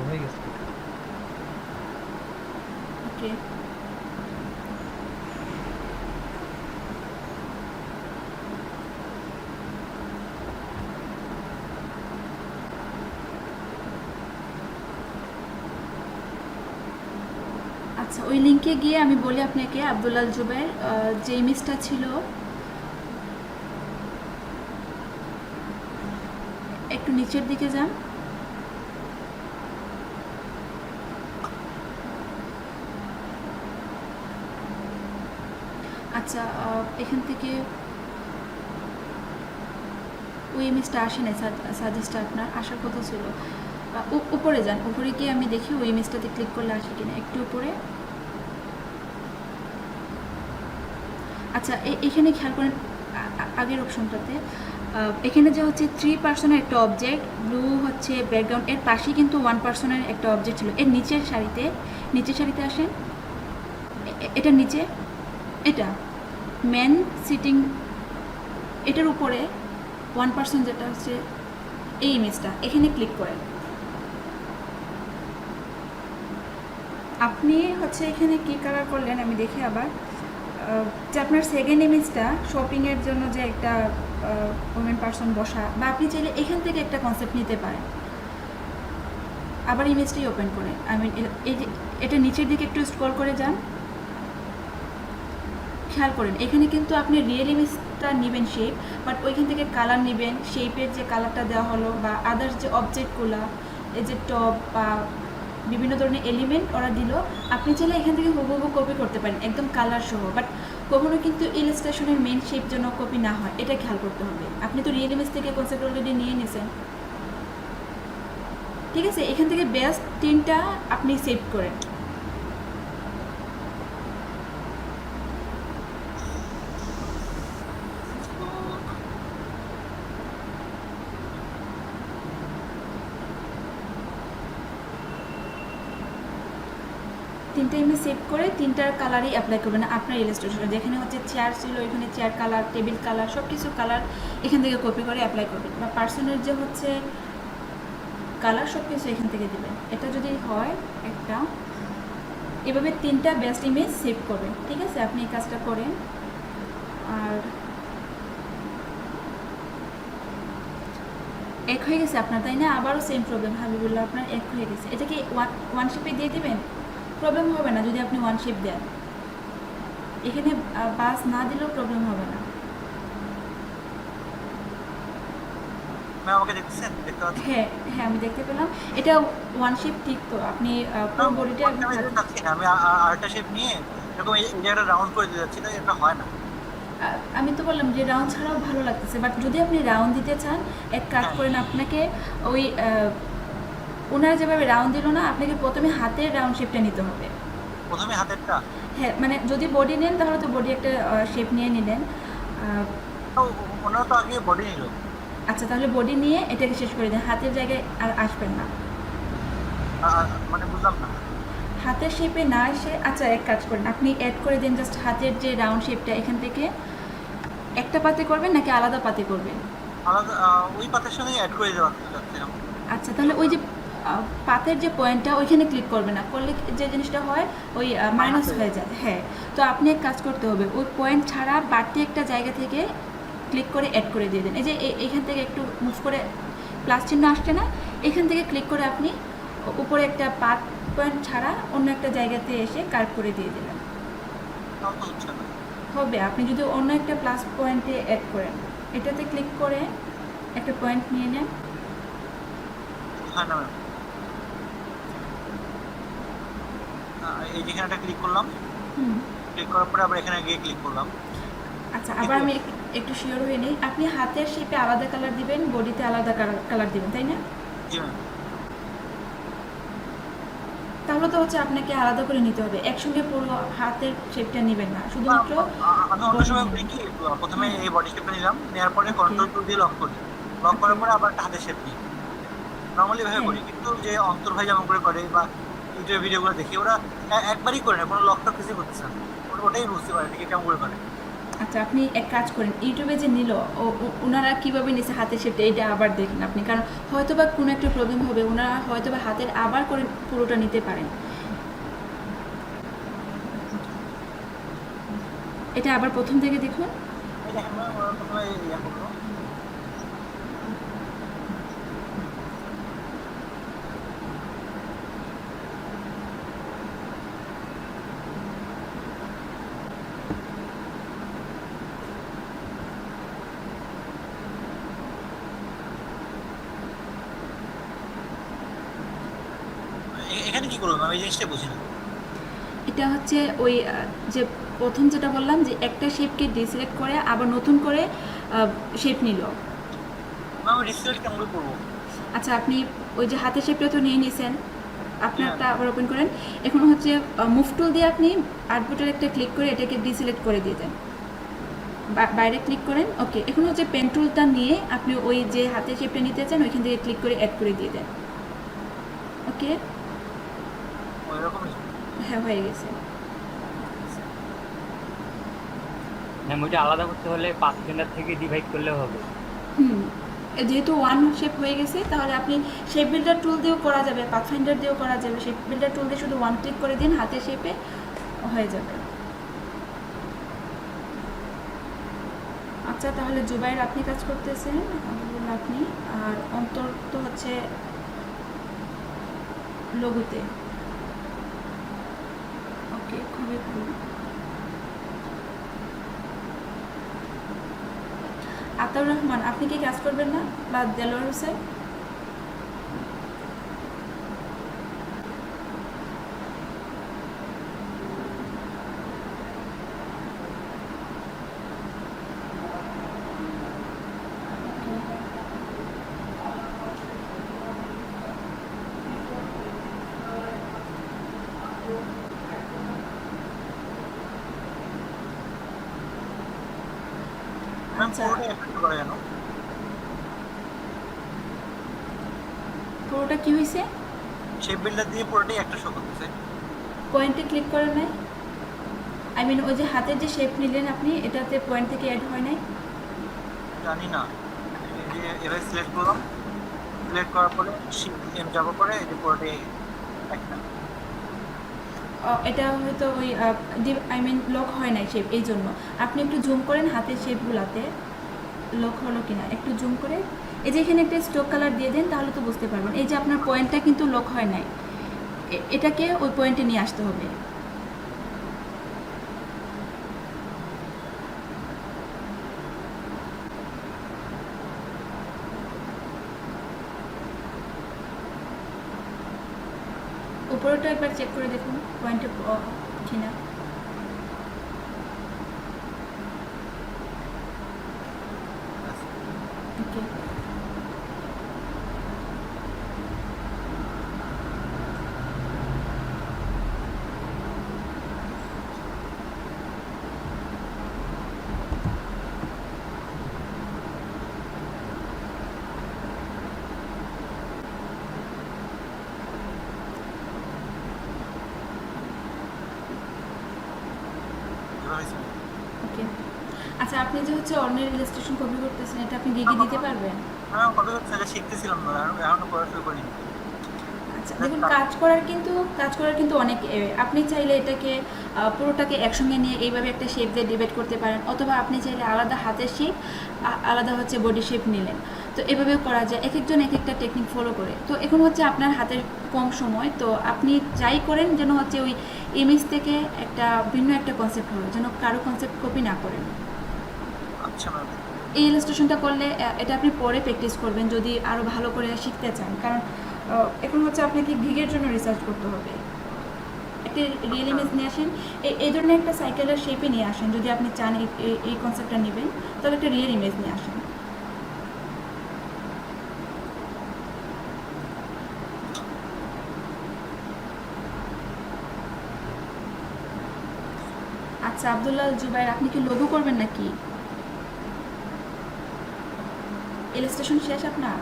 হয়ে গেছে। ওকে। আচ্ছা, ওই লিঙ্কে গিয়ে আমি বলি আপনাকে, আব্দুল্লাহ জুবের যে ইমেজটা ছিল, একটু নিচের দিকে যান। আচ্ছা, এখান থেকে ওই ইমেজটা আসে নাই, সাজেস্টটা আপনার আসার কথা ছিল। উপরে যান, উপরে গিয়ে আমি দেখি ওই ইমেজটাতে ক্লিক করলে আসে কিনা, একটু উপরে। আচ্ছা, এখানে খেয়াল করেন আগের অপশনটাতে, এখানে যে হচ্ছে 3 পার্সনের একটা অবজেক্ট, ব্লু হচ্ছে ব্যাকগ্রাউন্ড, এর পাশেই কিন্তু 1 পার্সনের একটা অবজেক্ট ছিল। এর নিচের সারিতে আসেন, এটার নিচে, এটা ম্যান সিটিং, এটার উপরে 1 পার্সন যেটা হচ্ছে এই ইমেজটা, এখানে ক্লিক করেন। আপনি হচ্ছে এখানে কী কালার করলেন আমি দেখি আবার, যে আপনার সেকেন্ড ইমেজটা শপিংয়ের জন্য যে একটা ওমেন পার্সন বসা, বা আপনি চাইলে এখান থেকে একটা কনসেপ্ট নিতে পারেন। আবার ইমেজটাই ওপেন করে, এই যে এটা নিচের দিকে একটু স্ক্রল করে যান, খেয়াল করেন এখানে কিন্তু আপনি রিয়েল ইমেজটা নেবেন শেপ, বাট ওইখান থেকে কালার নেবেন, শেপের যে কালারটা দেওয়া হলো বা আদার্স যে অবজেক্টগুলো, এই যে টপ বা বিভিন্ন ধরনের এলিমেন্ট ওরা দিল, আপনি চাইলে এখান থেকে হুবহু কপি করতে পারেন একদম কালার সহ, বাট কখনো কিন্তু ইলাস্ট্রেশনের মেন শেপ যেন কপি না হয়, এটা খেয়াল করতে হবে। আপনি তো রিয়েল ইমেজ থেকে কনসেপ্ট অলরেডি নিয়ে নিয়েছেন, ঠিক আছে? এখান থেকে বেস্ট 3টা আপনি সেভ করেন। তিনটা ইমেজ সেভ করে 3টার কালারই অ্যাপ্লাই করবেন আপনার ইলাস্ট্রেশনে। যেখানে হচ্ছে চেয়ার ছিল, ওইখানে চেয়ার কালার, টেবিল কালার, সব কিছু কালার এখান থেকে কপি করে অ্যাপ্লাই করবেন, বা পার্সনের যে হচ্ছে কালার সব কিছু এখান থেকে দেবেন। এটা যদি হয় একটা, এভাবে 3টা বেস্ট ইমেজ সেভ করবেন, ঠিক আছে? আপনি এই কাজটা করেন। আর এক হয়ে গেছে আপনার, তাই না? আবারও সেম প্রবলেম, হাবিবুল্লাহ আপনার এক হয়ে গেছে। এটা কি ওয়ান শেপে দিয়ে দেবেন? প্রবলেম হবে না যদি আপনি ওয়ান শেপ দেন, এখানে বাস না দিলেও প্রবলেম হবে না। আমাকে দেখতেছেন? দেখতে পাচ্ছেন? হ্যাঁ হ্যাঁ, আমি দেখতে পেলাম। এটা ওয়ান শেপ ঠিক তো, আপনি পুরো বডিটা আমি একদম যেতে চাচ্ছি না, আমি আরেকটা শেপ নিয়ে এরকম এই জায়গাটা রাউন্ড করে দিতে যাচ্ছি, তাই এটা হয় না। আমি তো বললাম যে রাউন্ড ছাড়াও ভালো লাগতেছে, বাট যদি আপনি রাউন্ড দিতে চান, এক কাজ হ্যাঁ, করেন, আপনাকে ওই ওনারা যেভাবে রাউন্ড দিল না, আপনাকে প্রথমে হাতের রাউন্ড শেপটা নিতে হবে। প্রথমে হাতেরটা। হ্যাঁ, মানে যদি বডি নেন তাহলে তো বডি একটা শেপ নিয়ে নিলেন। তো ওনারা তো আগে বডি নিল। আচ্ছা, তাহলে বডি নিয়ে এটাকে শেষ করে দেন, হাতের জায়গায় আর আসবেন না। মানে বুঝলাম না। হাতের শেপে না এসে, আচ্ছা এক কাজ করেন, আপনি অ্যাড করে দেন জাস্ট হাতের যে রাউন্ড শেপটা, এখান থেকে একটা পাতে করবেন নাকি আলাদা পাতে করবেন? আলাদা ওই পাতার সঙ্গে অ্যাড করে দেওয়া যাচ্ছিলাম। আচ্ছা, তাহলে ওই যে পাতের যে পয়েন্টটা, ওইখানে ক্লিক করবে না, করলে যে জিনিসটা হয় ওই মাইনাস হয়ে যায়। হ্যাঁ, তো আপনি এক কাজ করতে হবে, ওই পয়েন্ট ছাড়া বাড়তি একটা জায়গা থেকে ক্লিক করে অ্যাড করে দিয়ে দেন। এই যে এইখান থেকে একটু মুভ করে প্লাস চিহ্ন আসছে না, এখান থেকে ক্লিক করে আপনি উপরে একটা পাত পয়েন্ট ছাড়া অন্য একটা জায়গাতে এসে কার্ভ করে দিয়ে দিলেন, তাও তো হচ্ছে না। হবে। আপনি যদি অন্য একটা প্লাস পয়েন্টে অ্যাড করেন, এটাতে ক্লিক করে একটা পয়েন্ট নিয়ে নেন। হয় না ম্যাম। এই যেখানেটা ক্লিক করলাম, হুম। ক্লিক করার পরে আবার এখানে গিয়ে ক্লিক করলাম। আচ্ছা, আবার আমি একটু শিওর হয়ে নিই, আপনি হাতের শেপে আলাদা কালার দিবেন, বডিতে আলাদা কালার দিবেন, তাই না? জি ম্যাম। তাহলে তো হচ্ছে আপনাকে আলাদা করে নিতে হবে, একসঙ্গে পুরো হাতের শেপটা নেবেন না, শুধুমাত্র আমি অন্য বডি সময় করি নেবেন। কি, প্রথমে এই বডি শেপটা নিলাম, নেওয়ার পরে ওকে। কন্ট্রোল টুল দিয়ে লক করি, লক ওকে। করার পরে আবার একটা হাতের শেপ নিই। নর্মালি ভাবে হ্যাঁ। করি, কিন্তু যে অন্তর ভাই যেমন করে করে বা ইউটিউব ভিডিওগুলো দেখি, ওরা একবারই করে না, কোনো লক টক কিছু করতেছে না। ওটাই বুঝতে পারে ঠিক কেমন করে করে। আচ্ছা, আপনি এক কাজ করেন, ইউটিউবে যে নিল ওনারা কীভাবে নিছে হাতের শেপটা, এটা আবার দেখেন আপনি, কারণ হয়তো বা কোনো একটা প্রবলেম হবে, ওনারা হয়তো বা হাতের আবার করে পুরোটা নিতে পারেন। এটা আবার প্রথম থেকে দেখুন। এই দেখেন ম্যাম, ওরা প্রথমে ইয়া করলো। এখানে কি করবো ম্যাম, এই জিনিসটা বুঝি না। এটা হচ্ছে ওই যে প্রথম যেটা বললাম যে একটা শেপকে ডিসিলেক্ট করে আবার নতুন করে শেপ নিল। ম্যাম রিসিলেক্ট কেমন করে করবো? আচ্ছা, আপনি ওই যে হাতের শেপটা তো নিয়ে নিয়েছেন, আপনারটা আবার ওপেন করেন। এখন হচ্ছে মুভ টুল দিয়ে আপনি আউটপুটের একটা ক্লিক করে এটাকে ডিসিলেক্ট করে দিয়ে দেন, বাইরে ক্লিক করেন। ওকে, এখন হচ্ছে পেন টুলটা নিয়ে আপনি ওই যে হাতের শেপটা নিতে চান ওইখান থেকে ক্লিক করে অ্যাড করে দিয়ে দেন। ওকে, ওই রকমই। হ্যাঁ হয়ে গেছে। ম্যাম ওইটা আলাদা করতে হলে পাথ ফিঙ্গার থেকে ডিভাইড করলে হবে? হুম, যেহেতু ওয়ান শেপ হয়ে গেছে তাহলে আপনি শেপ বিল্ডার টুল দিয়েও করা যাবে, পাথফাইন্ডার দিয়েও করা যাবে। শেপ বিল্ডার টুল দিয়ে শুধু ওয়ান ক্লিক করে দিন, হাতের শেপে হয়ে যাবে। আচ্ছা, তাহলে জুবাইর আপনি কাজ করতেছেন, আলহামদুলিল্লাহ আপনি, আর অন্তর তো হচ্ছে লঘুতে। ওকে, খুবই ভালো। আতাউর রহমান, আপনি কি কাজ করবেন না, বা দেলোয়ার হোসেন? ম্যাম আচ্ছা, পুরোটা এফেক্ট করে জানো? পুরোটা কি হয়েছে? শেপ বিল্ডার দিয়ে পুরোটাই একটা শো করতেছে। পয়েন্টে ক্লিক করেন নাই? আই মিন ওই যে হাতের যে শেপ নিলেন আপনি, এটাতে পয়েন্ট থেকে অ্যাড হয় নাই? জানি না, এই যে এভাবে সিলেক্ট করলাম, সিলেক্ট করার পরে শিফট এম যাওয়ার পরে এই যে পুরোটাই একটা। এটা হয়তো ওই আই মিন লক হয় নাই শেপ, এই জন্য। আপনি একটু জুম করেন হাতের শেপগুলোতে, লক হলো কিনা একটু জুম করে। এই যে এখানে একটা স্ট্রোক কালার দিয়ে দেন, তাহলে তো বুঝতে পারবেন। এই যে আপনার পয়েন্টটা কিন্তু লক হয় নাই, এটাকে ওই পয়েন্টে নিয়ে আসতে হবে। উপরেটা একবার চেক করে দেখুন পয়েন্টে কিনা। ওকে, এভাবে ওকে। আচ্ছা, আপনি যে হচ্ছে অন্যের রেজিস্ট্রেশন কপি করতেছেন, এটা আপনি গিয়ে দিতে পারবেন? হ্যাঁ, কবে হচ্ছে এটা শিখতেছিলাম না, এখনো পড়া শুরু করিনি। আচ্ছা, দেখুন কাজ করার কিন্তু অনেক আপনি চাইলে এটাকে পুরোটাকে একসঙ্গে নিয়ে এইভাবে একটা শেপ দিয়ে ডিভাইড করতে পারেন, অথবা আপনি চাইলে আলাদা হাতের শেপ, আলাদা হচ্ছে বডি শেপ নিলেন। তো এভাবেও করা যায়, এক একজন এক একটা টেকনিক ফলো করে। তো এখন হচ্ছে আপনার হাতের কম সময়, তো আপনি যাই করেন যেন হচ্ছে ওই ইমেজ থেকে একটা ভিন্ন একটা কনসেপ্ট হয়, যেন কারো কনসেপ্ট কপি না করেন। আচ্ছা ম্যাম। এই ইলাস্ট্রেশনটা করলে এটা আপনি পরে প্র্যাকটিস করবেন যদি আরও ভালো করে শিখতে চান, কারণ এখন হচ্ছে আপনাকে গিগের জন্য রিসার্চ করতে হবে। একটা রিয়েল ইমেজ নিয়ে আসেন, এই ধরনের একটা সাইকেলের শেপে নিয়ে আসেন, যদি আপনি চান এই কনসেপ্টটা নেবেন, তাহলে একটা রিয়েল ইমেজ নিয়ে আসেন। আচ্ছা, আব্দুল্লাহ জুবাইর, আপনি কি লোগো করবেন নাকি? ইলাস্ট্রেশন শেষ আপনার?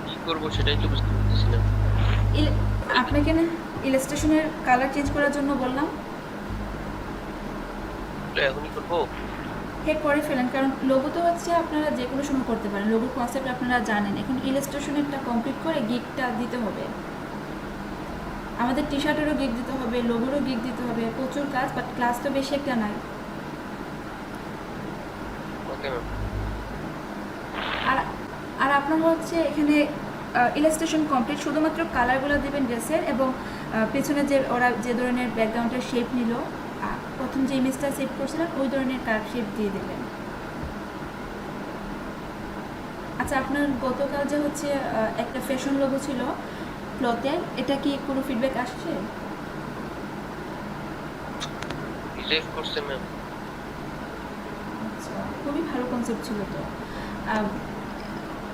কি করবো সেটাই তো বুঝতে পারতেছি না। আপনাকে না ইলাস্ট্রেশনের কালার চেঞ্জ করার জন্য বললাম। এখনই করবো? হ্যাঁ করে ফেলেন, কারণ লোগো তো হচ্ছে আপনারা যে কোনো সময় করতে পারেন, লোগোর কনসেপ্ট আপনারা জানেন। এখন ইলাস্ট্রেশনেরটা কমপ্লিট করে গিগটা দিতে হবে। আমাদের টি শার্টেরও গিগ দিতে হবে, লোগোরও গিগ দিতে হবে, প্রচুর কাজ, বাট ক্লাস তো বেশি একটা নাই। Okay ma'am. আর আর আপনার হচ্ছে এখানে ইলাস্ট্রেশন কমপ্লিট, শুধুমাত্র কালারগুলো দেবেন ড্রেসের, এবং পেছনে যে ওরা যে ধরনের ব্যাকগ্রাউন্ডের শেপ নিল, প্রথম যে ইমেজটা সেভ করছিলেন ওই ধরনের কার্ভ শেপ দিয়ে দেবেন। আচ্ছা, আপনার গতকাল যে হচ্ছে একটা ফ্যাশন লোগো ছিল ক্লথের, এটা কি কোনো ফিডব্যাক আসছে? রিলেভ করছে ম্যাম। আচ্ছা, খুবই ভালো কনসেপ্ট ছিল তো। আহ,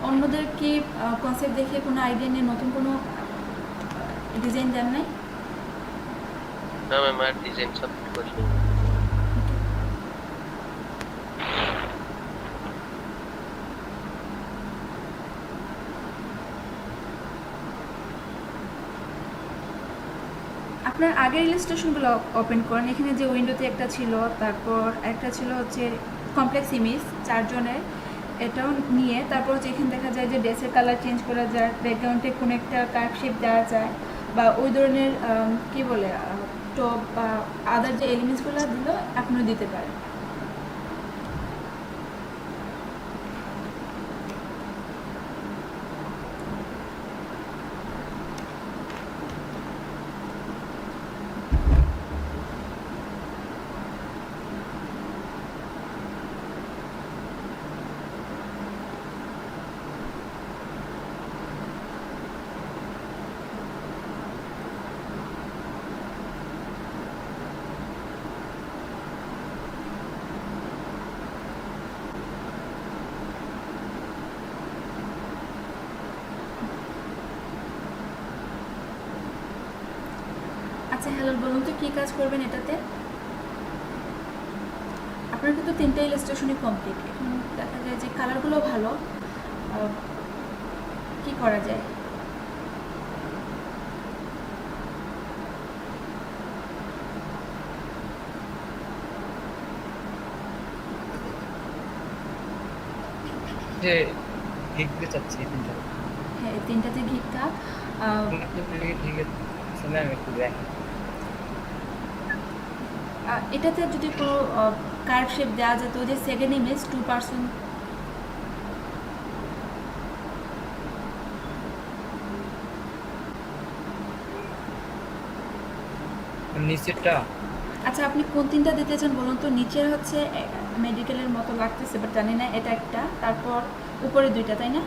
অন্যদের কি কনসেপ্ট দেখে কোনো আইডিয়া নিয়ে নতুন কোনো ডিজাইন দেন নাই? না ম্যাম, আর ডিজাইন সাবমিট করিনি। আপনার আগের ইলাস্ট্রেশনগুলো ওপেন করেন। এখানে যে উইন্ডোতে একটা ছিল, তারপর একটা ছিল হচ্ছে কমপ্লেক্স ইমেজ 4 জনের, এটাও নিয়ে তারপর হচ্ছে এখানে দেখা যায় যে ড্রেসের কালার চেঞ্জ করা যায়, ব্যাকগ্রাউন্ডে কোনো একটা কার্ভ শেপ দেওয়া যায়, বা ওই ধরনের কী বলে টপ বা আদার যে এলিমেন্টসগুলো দিলেও আপনিও দিতে পারেন। আচ্ছা হ্যালো, বলুন তো কী কাজ করবেন এটাতে? আপনার কিন্তু 3টা ইলাস্ট্রেশনই কমপ্লিট। এখন দেখা যায় যে কালারগুলো ভালো, কি করা যায়? যে গিগ দিতে চাচ্ছি তিনটা। হ্যাঁ, 3টাতে ঘিরটা ঠিক আছে, শুনে আমি একটু দেখি। এটাতে যদি কোনো কার্ভ শেপ দেওয়া যেত, যে সেকেন্ড ইমেজ 2%। নিচেরটা আচ্ছা, আপনি কোন 3টা দিতে চান বলুন তো? নিচের হচ্ছে মেডিকেলের মতো লাগতেছে, বাট জানি না, এটা একটা, তারপর উপরে 2টা, তাই না?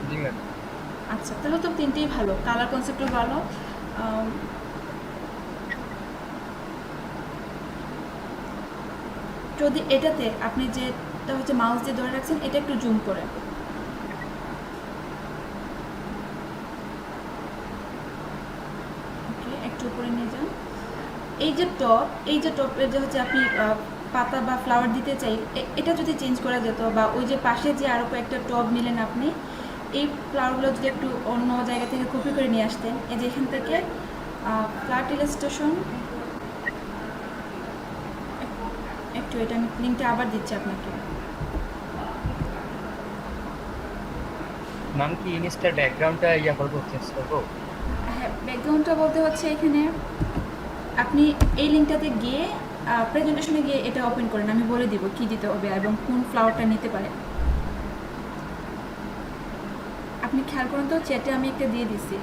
জি ম্যাম। আচ্ছা, তাহলে তো 3টেই ভালো, কালার কনসেপ্টও ভালো। যদি এটাতে আপনি যেটা হচ্ছে মাউস দিয়ে ধরে রাখছেন, এটা একটু জুম করে, ওকে, একটু উপরে নিয়ে যান। এই যে টপের যে হচ্ছে আপনি পাতা বা ফ্লাওয়ার দিতে চাই, এটা যদি চেঞ্জ করা যেত, বা ওই যে পাশে যে আরও কয়েকটা টব নিলেন আপনি, এই ফ্লাওয়ারগুলো যদি একটু অন্য জায়গা থেকে কপি করে নিয়ে আসতেন, এই যে এখান থেকে ফ্ল্যাট ইলাস্ট্রেশন, একটু এটা আমি লিঙ্কটা আবার দিচ্ছি আপনাকে। নাম কি ইনস্টার ব্যাকগ্রাউন্ডটা ইয়া করবো, চেঞ্জ করবো? হ্যাঁ, ব্যাকগ্রাউন্ডটা বলতে হচ্ছে এখানে আপনি এই লিঙ্কটাতে গিয়ে প্রেজেন্টেশনে গিয়ে এটা ওপেন করেন, আমি বলে দিব কি দিতে হবে এবং কোন ফ্লাওয়ারটা নিতে পারেন। আপনি খেয়াল করুন তো, চ্যাটে আমি একটা দিয়ে দিছি।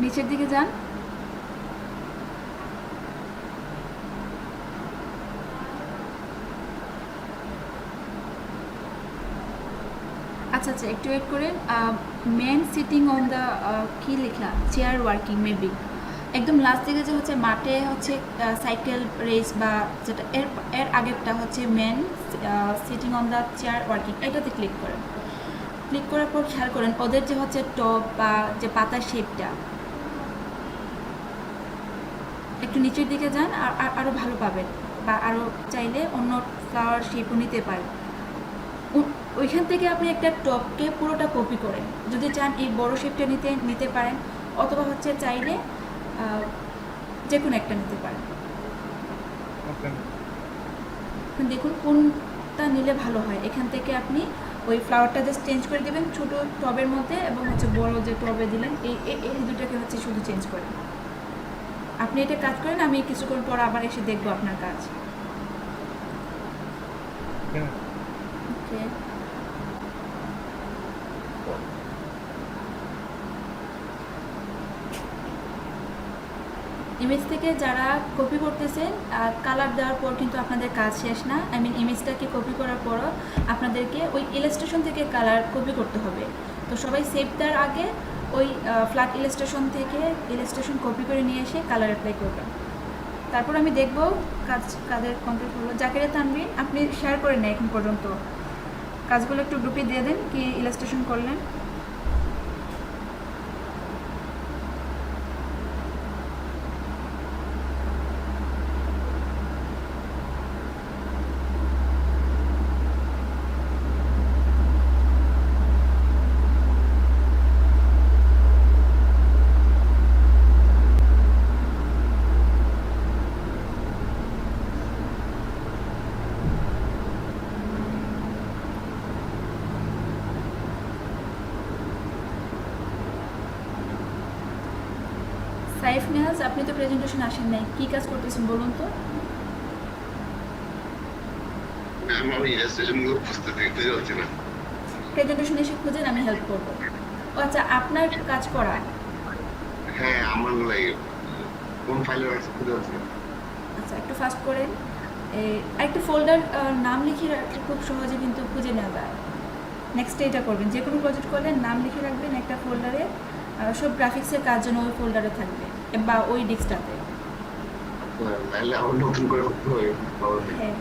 নিচের দিকে যান। আচ্ছা আচ্ছা, একটু ওয়েট করেন। ম্যান সিটিং অন দ্য কি লেখা, চেয়ার ওয়ার্কিং মেবি, একদম লাস্ট দিকে যে হচ্ছে মাঠে হচ্ছে সাইকেল রেস, বা যেটা এর এর আগেরটা হচ্ছে man sitting on the chair working, এটাতে ক্লিক করেন। ক্লিক করার পর খেয়াল করেন ওদের যে হচ্ছে টপ বা যে পাতার শেপটা, একটু নিচের দিকে যান, আর আরও ভালো পাবেন, বা আরও চাইলে অন্য ফ্লাওয়ার শেপও নিতে পারেন। ওইখান থেকে আপনি একটা টপকে পুরোটা কপি করেন, যদি চান এই বড় শেপটা নিতে পারেন, অথবা হচ্ছে চাইলে যে কোনো একটা নিতে পারেন। ওকে। এখন দেখুন কোনটা নিলে ভালো হয়। এখান থেকে আপনি ওই ফ্লাওয়ারটা জাস্ট চেঞ্জ করে দেবেন ছোটো টবের মধ্যে, এবং হচ্ছে বড় যে টবে দিলেন এই দুটোকে হচ্ছে শুধু চেঞ্জ করেন। আপনি এটা কাজ করেন, আমি কিছুক্ষণ পর আবার এসে দেখবো আপনার কাজ। ওকে, ইমেজ থেকে যারা কপি করতেছেন, কালার দেওয়ার পর কিন্তু আপনাদের কাজ শেষ না। আই মিন ইমেজটাকে কপি করার পরও আপনাদেরকে ওই ইলাস্ট্রেশন থেকে কালার কপি করতে হবে। তো সবাই সেভ দেওয়ার আগে ওই ফ্ল্যাট ইলাস্ট্রেশন থেকে ইলাস্ট্রেশন কপি করে নিয়ে এসে কালার অ্যাপ্লাই করবেন। তারপর আমি দেখব কাদের কমপ্লিট হলো। জাকিরা তানভীর, আপনি শেয়ার করে নেন এখন পর্যন্ত কাজগুলো, একটু গ্রুপে দিয়ে দেন কি ইলাস্ট্রেশন করলেন। সাইফ নিয়াজ, আপনি তো প্রেজেন্টেশন আসেন নাই, কী কাজ করতেছেন বলুন তো? আমি ইলাস্ট্রেশনগুলো বুঝতে দেখতে যাচ্ছি না। প্রেজেন্টেশন এসে খুঁজেন, আমি হেল্প করবো। ও আচ্ছা, আপনার কাজ করা। হ্যাঁ, আমার লাগে কোন ফাইলে রাখছি খুঁজে যাচ্ছি না। আচ্ছা, একটু ফাস্ট করেন। একটা ফোল্ডার নাম লিখে রাখলে খুব সহজে কিন্তু খুঁজে নেওয়া যায়। নেক্সট এটা করবেন, যে কোনো প্রজেক্ট করলে নাম লিখে রাখবেন একটা ফোল্ডারে, সব গ্রাফিক্সের কাজ যেন ওই ফোল্ডারে থাকবে বা ওই ডিস্কটাতে। নাহলে আবার নতুন করে করতে হবে। হ্যাঁ,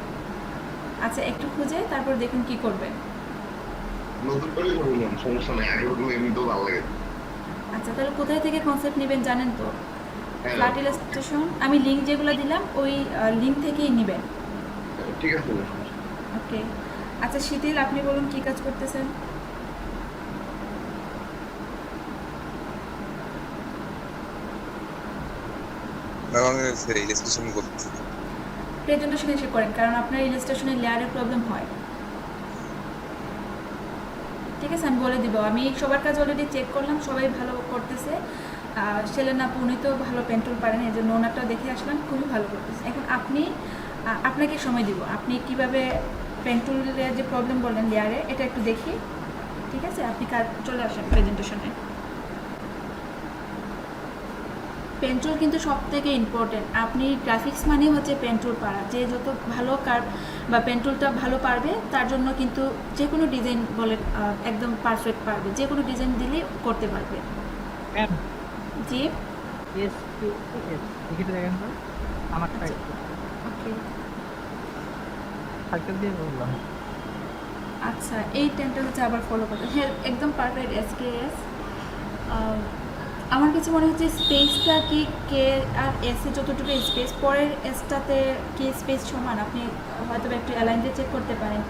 আচ্ছা একটু খুঁজে তারপর দেখুন কি করবেন। নতুন করে বললাম সমস্যা নেই, আগে ওগুলো এমনিতেও ভালো লাগে। আচ্ছা, তাহলে কোথায় থেকে কনসেপ্ট নেবেন জানেন তো? হ্যাঁ, ফ্ল্যাট ইলাস্ট্রেশন আমি লিঙ্ক যেগুলো দিলাম ওই লিঙ্ক থেকেই নেবেন। ঠিক আছে। ওকে, আচ্ছা শীতিল, আপনি বলুন কি কাজ করতেছেন? ইলাস্ট্রেশন করতেছি। প্রেজেন্টেশন এসে করেন, কারণ আপনার ইলাস্ট্রেশনের লেয়ারের প্রবলেম হয়। ঠিক আছে, আমি বলে দিব। আমি সবার কাজ অলরেডি চেক করলাম, সবাই ভালো করতেছে। সেলেন আপু, উনি তো ভালো পেন্টুল পারেন, এই জন্য ওনারটাও দেখে আসলাম, খুবই ভালো করতেছে। এখন আপনাকে সময় দিব, আপনি কিভাবে পেন্টুলের যে প্রবলেম বললেন লেয়ারে, এটা একটু দেখি। ঠিক আছে, আপনি কাজ চলে আসেন প্রেজেন্টেশনে। পেন্টুল কিন্তু সব থেকে ইম্পর্টেন্ট। আপনি গ্রাফিক্স মানে হচ্ছে পেন্টুল পারা, যে যত ভালো কার্ভ বা পেন্টুলটা ভালো পারবে তার জন্য কিন্তু যে কোনো ডিজাইন বলে একদম পারফেক্ট পারবে, যে কোনো ডিজাইন দিলেই করতে পারবে। জি, লিখে দেখেন তো আমার ওকে। সাইকেল দিয়ে বললাম। আচ্ছা, এই টেনটা হচ্ছে আবার ফলো করতে। হ্যাঁ, একদম পারফেক্ট। এসকেএস আমার কাছে মনে হচ্ছে স্পেসটা কি কে আর এসে যতটুকু স্পেস, পরের এসটাতে কি স্পেস সমান, আপনি হয়তো একটু অ্যালাইন দিয়ে চেক করতে পারেন।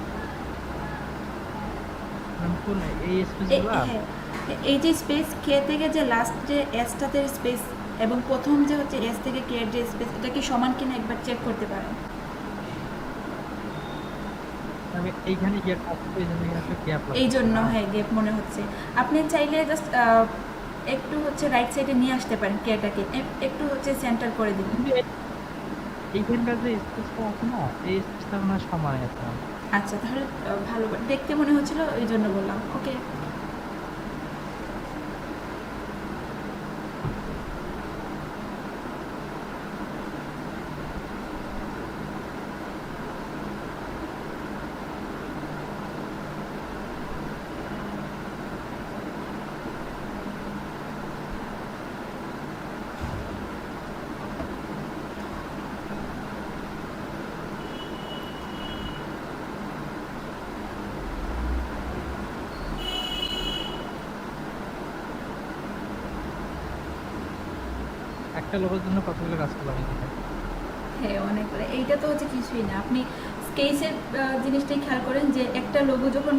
হ্যাঁ, এই যে স্পেস কে থেকে যে লাস্ট যে এসটাতে স্পেস এবং প্রথম যে হচ্ছে এস থেকে কে যে স্পেস, এটা কি সমান কিনা একবার চেক করতে পারেন। আমি এইখানে গ্যাপ এই জন্য হ্যাঁ গ্যাপ মনে হচ্ছে। আপনি চাইলে জাস্ট একটু হচ্ছে রাইট সাইডে নিয়ে আসতে পারেন, কেটাকে একটু হচ্ছে সেন্টার করে দিন। এইখানকার যে স্পেসটা আছে না, এই স্পেসটা মনে হয় সমান আছে। আচ্ছা, তাহলে ভালো দেখতে মনে হচ্ছিল, ওই জন্য বললাম। ওকে, একটা লোকের জন্য কতগুলো কাজ করলাম। হ্যাঁ অনেক করে। এইটা তো হচ্ছে কিছুই না, আপনি স্কেচের জিনিসটাই খেয়াল করেন যে একটা লোগো যখন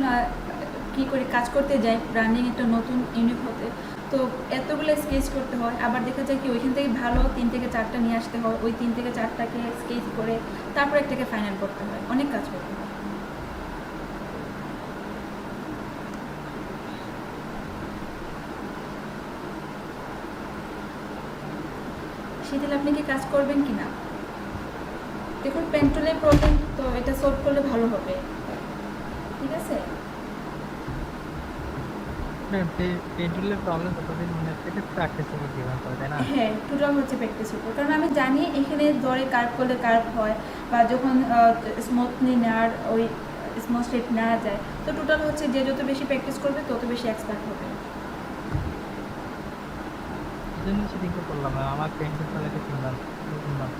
কি করে কাজ করতে যায় ব্র্যান্ডিং একটা নতুন ইউনিক হতে, তো এতগুলো স্কেচ করতে হয়, আবার দেখা যায় কি ওইখান থেকে ভালো 3 থেকে 4টা নিয়ে আসতে হয়, ওই 3 থেকে 4টাকে স্কেচ করে তারপর একটাকে ফাইনাল করতে হয়, অনেক কাজ করতে হয়। শীতল, আপনি কি কাজ করবেন কি না? দেখুন পেন্টুলের প্রবলেম তো এটা সলভ করলে ভালো হবে, ঠিক আছে? পেন্টুলের প্রবলেম কতদিন মনে হচ্ছে এটা প্র্যাকটিস করে দিবেন তো, তাই না? হ্যাঁ, টোটাল হচ্ছে প্র্যাকটিস উপর, কারণ আমি জানি এখানে দরে কার্ভ করলে কার্ভ হয়, বা যখন স্মুথলি নেওয়ার ওই স্মুথ শেপ নেওয়া যায়, তো টোটাল হচ্ছে যে যত বেশি প্র্যাকটিস করবে তত বেশি এক্সপার্ট হবে। এই জন্য সেদিন তো করলাম না, আমার পেন্টুল চালাতে 3 মাস 2 মাস।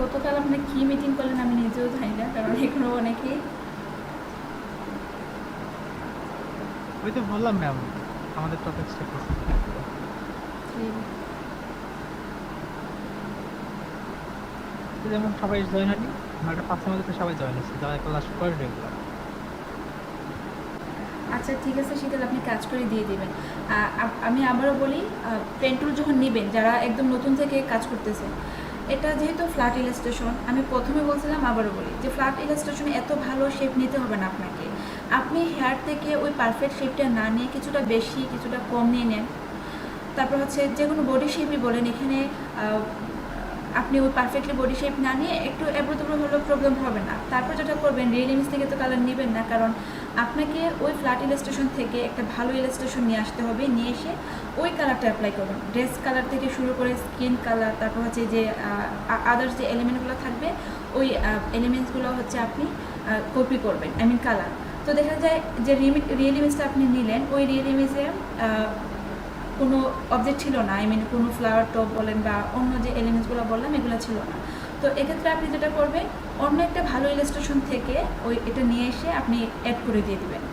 গতকাল আপনি কি মিটিং করলেন আমি নিজেও জানি না, কারণ এখনো অনেকেই ওই তো বললাম ম্যাম আমাদের টপিক যেমন সবাই জয়েন হয়নি, আমার একটা 5 মধ্যে তো সবাই জয়েন হচ্ছে, যারা ক্লাস করে রেগুলার। আচ্ছা ঠিক আছে শীতল, আপনি কাজ করে দিয়ে দিবেন। আমি আবারও বলি, পেন্টুল যখন নেবেন যারা একদম নতুন থেকে কাজ করতেছে, এটা যেহেতু ফ্ল্যাট ইলাস্ট্রেশন, আমি প্রথমে বলছিলাম আবারও বলি যে ফ্ল্যাট ইলাস্ট্রেশনে এত ভালো শেপ নিতে হবে না আপনাকে। আপনি হেয়ার থেকে ওই পারফেক্ট শেপটা না নিয়ে কিছুটা বেশি কিছুটা কম নিয়ে নেন। তারপর হচ্ছে যে কোনো বডি শেপই বলেন, এখানে আপনি ওই পারফেক্টলি বডি শেপ না নিয়ে একটু এবড়োতেবড়ো হলেও প্রবলেম হবে না। তারপর যেটা করবেন, রিয়েল ইমেজ থেকে তো কালার নেবেন না, কারণ আপনাকে ওই ফ্ল্যাট ইলাস্ট্রেশন থেকে একটা ভালো ইলাস্ট্রেশন নিয়ে আসতে হবে, নিয়ে এসে ওই কালারটা অ্যাপ্লাই করবেন। ড্রেস কালার থেকে শুরু করে স্কিন কালার, তারপর হচ্ছে যে আদার্স যে এলিমেন্টগুলো থাকবে ওই এলিমেন্টসগুলো হচ্ছে আপনি কপি করবেন, আই মিন কালার। তো দেখা যায় যে রিয়েল ইমেজটা আপনি নিলেন, ওই রিয়েল ইমেজে কোনো অবজেক্ট ছিল না, আই মিন কোনো ফ্লাওয়ার টপ বলেন বা অন্য যে এলিমেন্টসগুলো বললাম এগুলো ছিল না। তো এক্ষেত্রে আপনি যেটা করবেন, অন্য একটা ভালো ইলাস্ট্রেশন থেকে ওই এটা নিয়ে এসে আপনি অ্যাড করে দিয়ে দিবেন।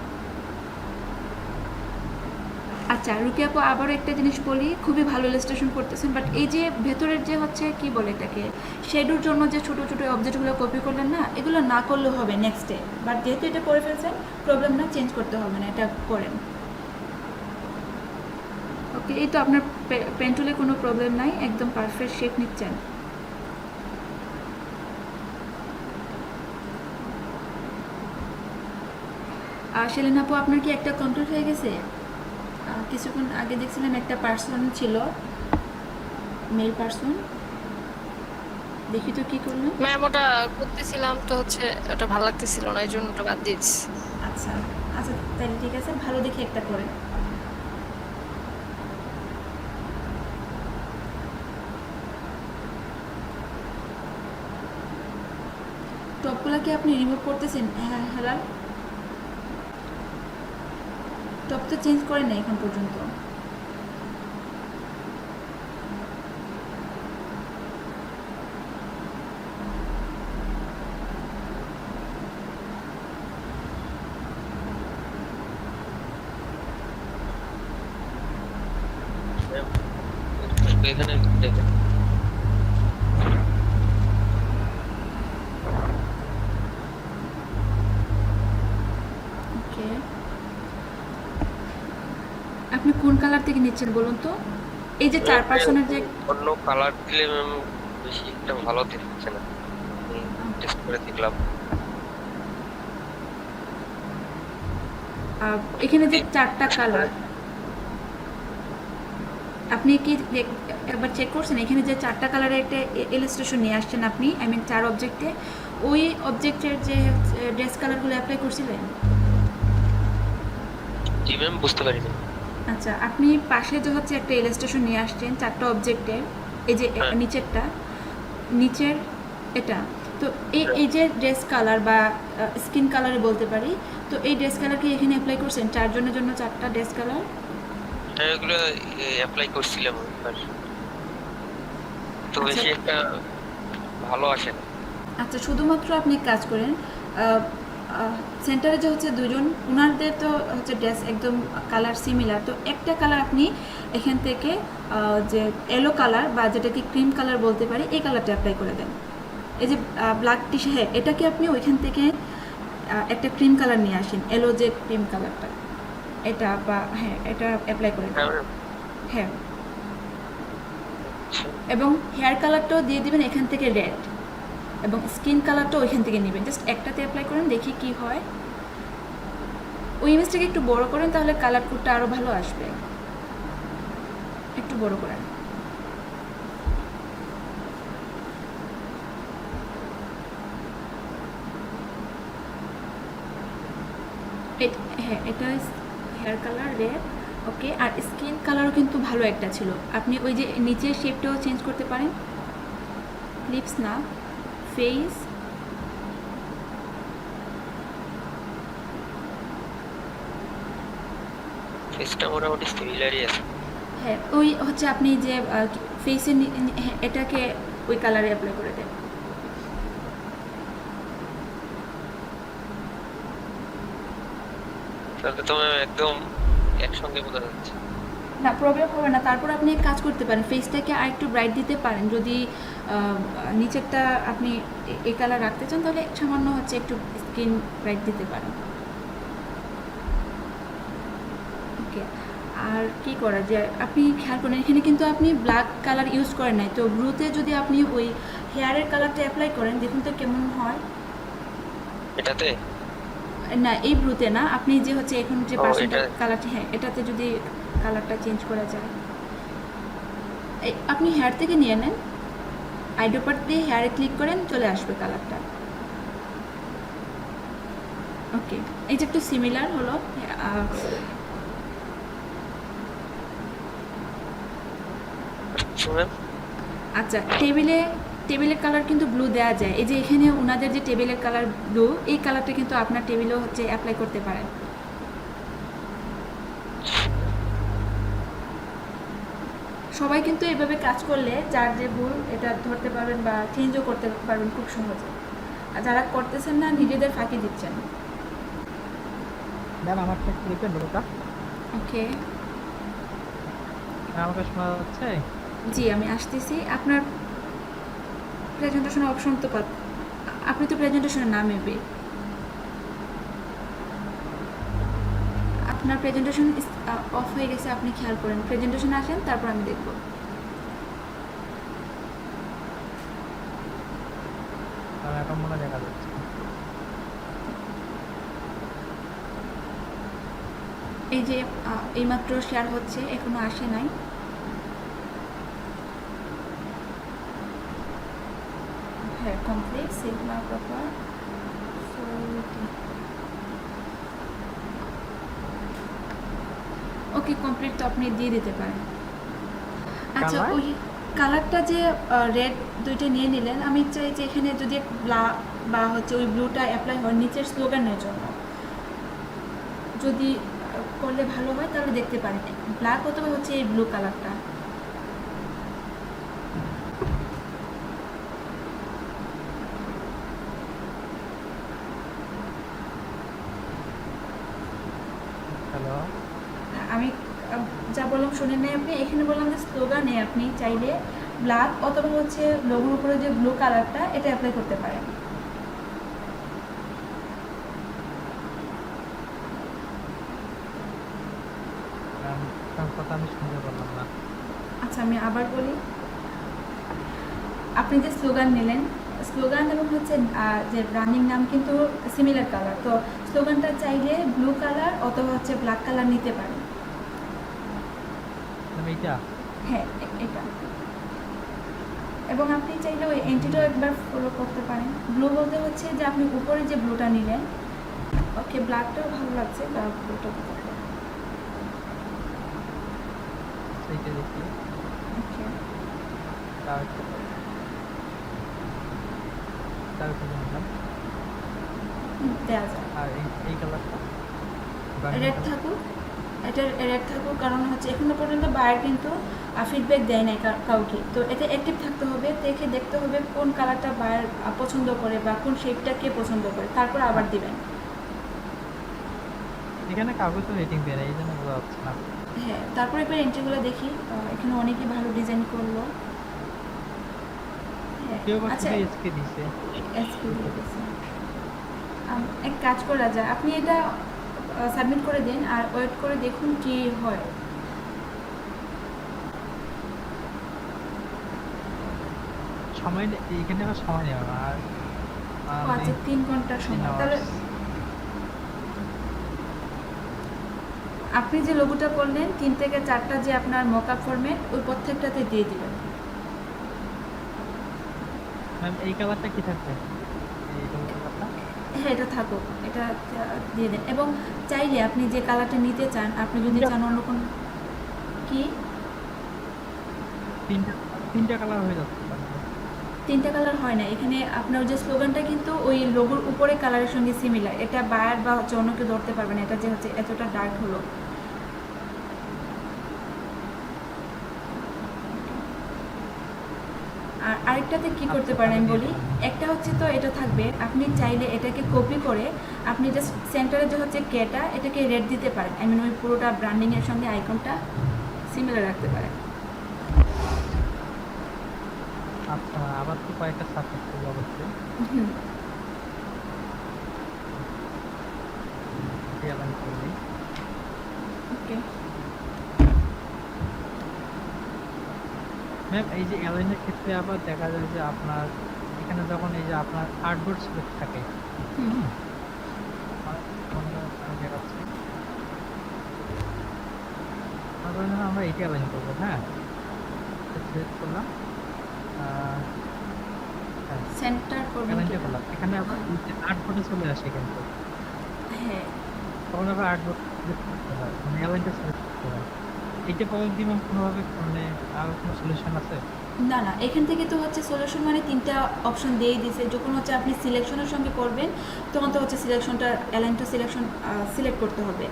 আচ্ছা রুকি আপু, আবারও একটা জিনিস বলি, খুবই ভালো ইলাস্ট্রেশন করতেছেন, বাট এই যে ভেতরের যে হচ্ছে কি বলে এটাকে শেডোর জন্য যে ছোটো ছোটো অবজেক্টগুলো কপি করলেন না, এগুলো না করলেও হবে নেক্সট ডে, বাট যেহেতু এটা করে ফেলছেন প্রবলেম না, চেঞ্জ করতে হবে না, এটা করেন। ওকে, এই তো আপনার পেন্টুলে কোনো প্রবলেম নাই, একদম পারফেক্ট শেপ নিচ্ছেন। সেলেন আপু, আপনার কি একটা কমপ্লিট হয়ে গেছে? কিছুক্ষণ আগে দেখছিলাম একটা পার্সন ছিল, মেল পার্সন, দেখি তো কি করলাম। ম্যাম ওটা করতেছিলাম তো হচ্ছে ওটা ভালো লাগতেছিল না, এই জন্য ওটা বাদ দিয়েছি। আচ্ছা আচ্ছা, তাহলে ঠিক আছে, ভালো দেখে একটা করে। টপগুলো কি আপনি রিমুভ করতেছেন? হ্যাঁ হেলাল, টপ তো চেঞ্জ করেন না এখন পর্যন্ত। এখানে দেখেন ওকে, আপনি কোন কালার থেকে নিচ্ছেন বলুন তো? এই যে 4 যে অন্য কালার দিলে ম্যাম বেশি একটা ভালো দেখছে না, টেস্ট করে দেখলাম। এখানে যে 4টা কালার, আপনি কি একবার চেক করছেন? এখানে যে 4টা কালারের একটা ইলাস্ট্রেশন নিয়ে আসছেন আপনি, আই মিন 4 অবজেক্টে, ওই অবজেক্টের যে ড্রেস কালারগুলো অ্যাপ্লাই করছিলেন? জি ম্যাম, বুঝতে পারিনি। আচ্ছা, আপনি পাশে যে হচ্ছে একটা ইলাস্ট্রেশন নিয়ে আসছেন 4টা অবজেক্টের, এই যে নিচেরটা, নিচের এটা, তো এই যে ড্রেস কালার বা স্কিন কালারে বলতে পারি, তো এই ড্রেস কালার কি এখানে অ্যাপ্লাই করছেন? 4 জনের জন্য 4টা ড্রেস কালার? হ্যাঁ, এগুলো অ্যাপ্লাই করছিলাম একবার, তো বেশি একটা ভালো আসে না। আচ্ছা, শুধুমাত্র আপনি কাজ করেন, সেন্টারে যে হচ্ছে দুজন, ওনাদের তো হচ্ছে ড্রেস একদম কালার সিমিলার, তো একটা কালার আপনি এখান থেকে যে এলো কালার বা যেটাকে ক্রিম কালার বলতে পারি, এই কালারটা অ্যাপ্লাই করে দেন। এই যে ব্ল্যাক টি শার্ট, হ্যাঁ এটাকে আপনি ওইখান থেকে একটা ক্রিম কালার নিয়ে আসেন, এলো যে ক্রিম কালারটা, এটা বা হ্যাঁ এটা অ্যাপ্লাই করে দেন। হ্যাঁ, এবং হেয়ার কালারটাও দিয়ে দিবেন এখান থেকে রেড, এবং স্কিন কালারটাও ওইখান থেকে নেবেন। জাস্ট একটাতে অ্যাপ্লাই করেন, দেখি কি হয়। ওই ইমেজটাকে একটু বড় করেন, তাহলে কালার কোডটা আরও ভালো আসবে। একটু বড় করেন। হ্যাঁ, এটা হেয়ার কালার রেড, ওকে। আর স্কিন কালারও কিন্তু ভালো একটা ছিল। আপনি ওই যে নিচের শেপটাও চেঞ্জ করতে পারেন, লিপস না, ফেস, ফেসটা মোটামুটি সিমিলারই আছে। হ্যাঁ ওই হচ্ছে আপনি যে ফেসের এটাকে ওই কালারে অ্যাপ্লাই করে দেন। তাহলে তো একদম একসঙ্গে বোঝা যাচ্ছে। না, প্রবলেম হবে না। তারপর আপনি এক কাজ করতে পারেন, ফেসটাকে আর একটু ব্রাইট দিতে পারেন। যদি নিচেরটা আপনি এই কালার রাখতে চান, তাহলে সামান্য হচ্ছে একটু স্কিন ব্রাইট দিতে পারেন। ওকে, আর কি করা যায় আপনি খেয়াল করেন, এখানে কিন্তু আপনি ব্ল্যাক কালার ইউজ করেন নাই, তো ব্লুতে যদি আপনি ওই হেয়ারের কালারটা অ্যাপ্লাই করেন, দেখুন তো কেমন হয়। এটাতে না, এই ব্লুতে না, আপনি যে হচ্ছে এখন যে ও, পার্সেন্টেজ এটা- কালারটা, হ্যাঁ এটাতে যদি কালারটা চেঞ্জ করা যায়। আপনি হেয়ার থেকে নিয়ে নেন, আইড্রপার দিয়ে হেয়ারে ক্লিক করেন, চলে আসবে কালারটা। ওকে, এই যে একটু সিমিলার হলো। শুনেন, আচ্ছা, টেবিলের কালার কিন্তু ব্লু দেওয়া যায়। এই যে এখানে ওনাদের যে টেবিলের কালার ব্লু, এই কালারটা কিন্তু আপনার টেবিলেও হচ্ছে অ্যাপ্লাই করতে পারেন। সবাই কিন্তু এভাবে কাজ করলে যার যে ভুল এটা ধরতে পারবেন বা চেঞ্জও করতে পারবেন খুব সহজে। আর যারা করতেছেন না, নিজেদের ফাঁকি দিচ্ছেন। ম্যাম আমারটা ক্লিপের লোটা ওকে, আমাকে শোনা যাচ্ছে? জি আমি আসতেছি। আপনার প্রেজেন্টেশন অপশন তো আপনি তো প্রেজেন্টেশনের নাম নেবে, আপনার প্রেজেন্টেশন অফ হয়ে গেছে, আপনি খেয়াল করেন। প্রেজেন্টেশন আসেন, তারপর আমি দেখব। এখন মনে দেখা যাচ্ছে। এই যে এইমাত্র শেয়ার হচ্ছে, এখনো আসে নাই। হ্যাঁ, কমপ্লিট সিগমা প্রপার। ওকে, কমপ্লিট তো আপনি দিয়ে দিতে পারেন। আচ্ছা, Colour? ওই কালারটা যে রেড দুইটা নিয়ে নিলেন, আমি চাই যে এখানে যদি বা হচ্ছে ওই ব্লুটা অ্যাপ্লাই হয় নিচের স্লোগানের জন্য, যদি করলে ভালো হয় তাহলে দেখতে পারেন। ব্ল্যাক অথবা হচ্ছে এই ব্লু কালারটা। হ্যালো, আমি যা বললাম শুনেন নাই আপনি। এখানে বললাম যে স্লোগানে আপনি চাইলে ব্ল্যাক অথবা হচ্ছে লোগোর উপরে যে ব্লু কালারটা, এটা অ্যাপ্লাই করতে পারেন। ম্যাম কথা আমি শুনতে পারলাম না। আচ্ছা, আমি আবার বলি। আপনি যে স্লোগান নিলেন, স্লোগান এবং হচ্ছে যে রানিং নাম কিন্তু সিমিলার কালার, তো স্লোগানটা চাইলে ব্লু কালার অথবা হচ্ছে ব্ল্যাক কালার নিতে পারেন। ম্যাম এইটা হ্যাঁ, এটা। এবং আপনি চাইলে ওই এন্ট্রিটাও একবার ফলো করতে পারেন। ব্লু বলতে হচ্ছে যে আপনি উপরে যে ব্লুটা নিলেন, ওকে ব্ল্যাকটাও ভালো লাগছে, বা ব্লুটা সেইটা দেখি। ওকে। তারপর ম্যাম, দেওয়া যায়। আর এই কালারটা রেড থাকুক, এটা রেড থাকুক, কারণ হচ্ছে এখনো পর্যন্ত বায়ার কিন্তু ফিডব্যাক দেয় নাই কাউকে। তো এতে অ্যাক্টিভ থাকতে হবে, দেখে দেখতে হবে কোন কালারটা বায়ার পছন্দ করে বা কোন শেপটা কে পছন্দ করে, তারপর আবার দিবেন। এখানে কাউকে তো রেটিং দেয় না, এই জন্য বোঝা যাচ্ছে না। হ্যাঁ, তারপর এবার এন্ট্রিগুলো দেখি। এখানে অনেকেই ভালো ডিজাইন করলো। হ্যাঁ, কেউ বা আচ্ছা, শুধু এসকে দিছে। SQ দিয়ে দিছে। এক কাজ করা যায়, আপনি এটা সাবমিট করে দিন আর ওয়েট করে দেখুন কি হয়। সময় এখানে আবার সময় নেওয়া আর ও আচ্ছা, 3 ঘন্টা সময়। তাহলে আপনি যে লোগোটা করলেন 3 থেকে 4টা যে আপনার মকআপ ফরম্যাট, ওই প্রত্যেকটাতে দিয়ে দিবেন। ম্যাম এই কালারটা কি থাকবে? এই কালারটা হ্যাঁ, এটা থাকুক, এটা দিয়ে দেন। এবং চাইলে আপনি যে কালারটা নিতে চান, আপনি যদি চান অন্য কোনো কি তিনটা কালার হয়ে যাচ্ছে। 3টা কালার হয় না এখানে। আপনার যে স্লোগানটা কিন্তু ওই লোগোর উপরে কালারের সঙ্গে সিমিলার, এটা বায়ার বা হচ্ছে অন্য কেউ ধরতে পারবে না, এটা যে হচ্ছে এতটা ডার্ক হলো। আর আরেকটাতে কি করতে পারেন আমি বলি, একটা হচ্ছে তো এটা থাকবে, আপনি চাইলে এটাকে কপি করে আপনি জাস্ট সেন্টারে যে হচ্ছে কেটা, এটাকে রেড দিতে পারেন। আই মিন ওই পুরোটা ব্র্যান্ডিংয়ের সঙ্গে আইকনটা সিমিলার রাখতে পারেন। আচ্ছা, আবার তো কয়েকটা সাবজেক্ট করবো অবশ্যই। হুম, রিয়ালাইজ করলে ওকে। ম্যাম এই যে এয়ারলাইনের ক্ষেত্রে আবার দেখা যায় যে আপনার এখানে যখন এই যে আপনার আর্টবোর্ড সিলেক্ট থাকে, হুম, দেখাচ্ছি আমরা এইটা অ্যালাইন করবো। হ্যাঁ, সিলেক্ট করলাম, সেন্টার করবেন অ্যালাইনটা কিনা? করলাম, এখানে আবার আর্টবোর্ডে চলে আসে কিন্তু হ্যাঁ, তখন আবার আর্টবোর্ড সিলেক্ট করতে হয়, মানে অ্যালাইনটা সিলেক্ট করতে হয়। এইটা প্রবলেম কি ম্যাম কোনোভাবে মানে আর কোনো সলিউশন আছে? না না, এখান থেকে তো হচ্ছে সলিউশন মানে 3টা অপশন দিয়েই দিছে। যখন হচ্ছে আপনি সিলেকশনের সঙ্গে করবেন তখন তো হচ্ছে সিলেকশনটা অ্যালাইন টু সিলেকশন সিলেক্ট করতে হবে।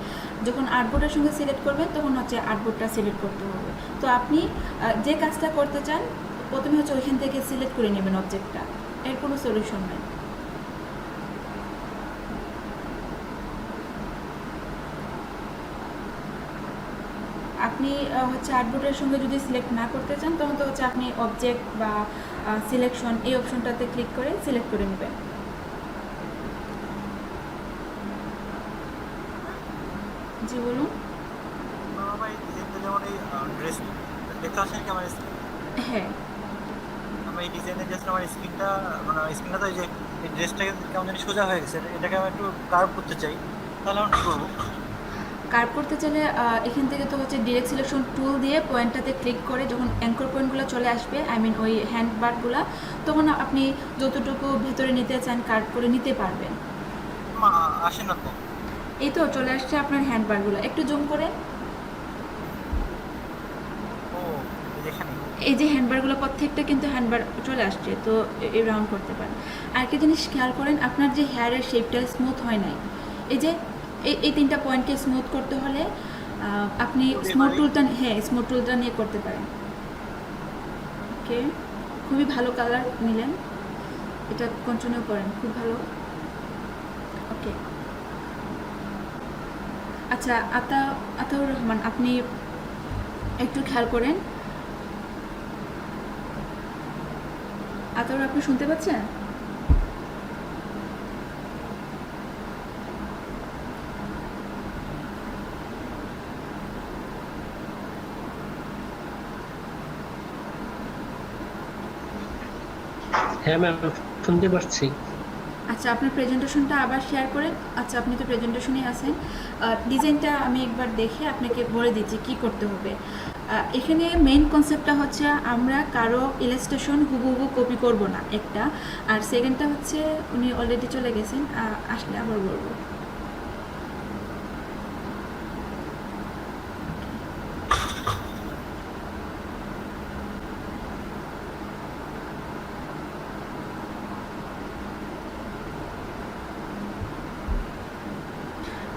যখন আর্টবোর্ডের সঙ্গে সিলেক্ট করবেন তখন হচ্ছে আর্টবোর্ডটা সিলেক্ট করতে হবে। তো আপনি যে কাজটা করতে চান প্রথমে হচ্ছে ওইখান থেকে সিলেক্ট করে নেবেন অবজেক্টটা, এর কোনো সলিউশন নেই। আপনি হচ্ছে আর্টবোর্ডের সঙ্গে যদি সিলেক্ট না করতে চান তখন তো হচ্ছে আপনি অবজেক্ট বা সিলেকশন এই অপশনটাতে ক্লিক করে সিলেক্ট করে নেবেন। জি বলুন। আমার এই ডিজাইনটা যেমন এই ড্রেস দেখতে পাচ্ছেন কি আমার স্ক্রিন, হ্যাঁ, আমার এই ডিজাইনের জাস্ট আমার স্ক্রিনটা মানে স্ক্রিনটা তো এই যে এই ড্রেসটাকে কেমন জানি সোজা হয়ে গেছে, এটাকে আমি একটু কার্ভ করতে চাই, তাহলে আমি কী করবো? কার্ভ করতে চাইলে এখান থেকে তো হচ্ছে ডিরেক্ট সিলেকশন টুল দিয়ে পয়েন্টটাতে ক্লিক করে যখন অ্যাঙ্কর পয়েন্টগুলো চলে আসবে, আই মিন ওই হ্যান্ড বারগুলো, তখন আপনি যতটুকু ভেতরে নিতে চান কার্ভ করে নিতে পারবেন। আসে না তো। এই তো চলে আসছে আপনার হ্যান্ড বারগুলো, একটু জুম করে। ও এখানে এই যে হ্যান্ডবারগুলো প্রত্যেকটা কিন্তু হ্যান্ডবার চলে আসছে, তো এই রাউন্ড করতে পারেন। আর একটা জিনিস খেয়াল করেন, আপনার যে হেয়ারের শেপটা স্মুথ হয় নাই, এই যে এই 3টা পয়েন্টকে স্মুথ করতে হলে আপনি স্মুথ টুলটা, হ্যাঁ স্মুথ টুলটা নিয়ে করতে পারেন। ওকে, খুবই ভালো কালার নিলেন, এটা কন্টিনিউ করেন, খুব ভালো। ওকে, আচ্ছা আতাউর রহমান, আপনি একটু খেয়াল করেন। আতাউর, আপনি শুনতে পাচ্ছেন? হ্যাঁ ম্যাম, শুনতে পাচ্ছি। আচ্ছা, আপনার প্রেজেন্টেশনটা আবার শেয়ার করেন। আচ্ছা, আপনি তো প্রেজেন্টেশনেই আছেন। ডিজাইনটা আমি একবার দেখে আপনাকে বলে দিচ্ছি কি করতে হবে। এখানে মেইন কনসেপ্টটা হচ্ছে আমরা কারো ইলাস্ট্রেশন হুবহু কপি করব না, একটা। আর সেকেন্ডটা হচ্ছে উনি অলরেডি চলে গেছেন, আসলে আবার বলবো।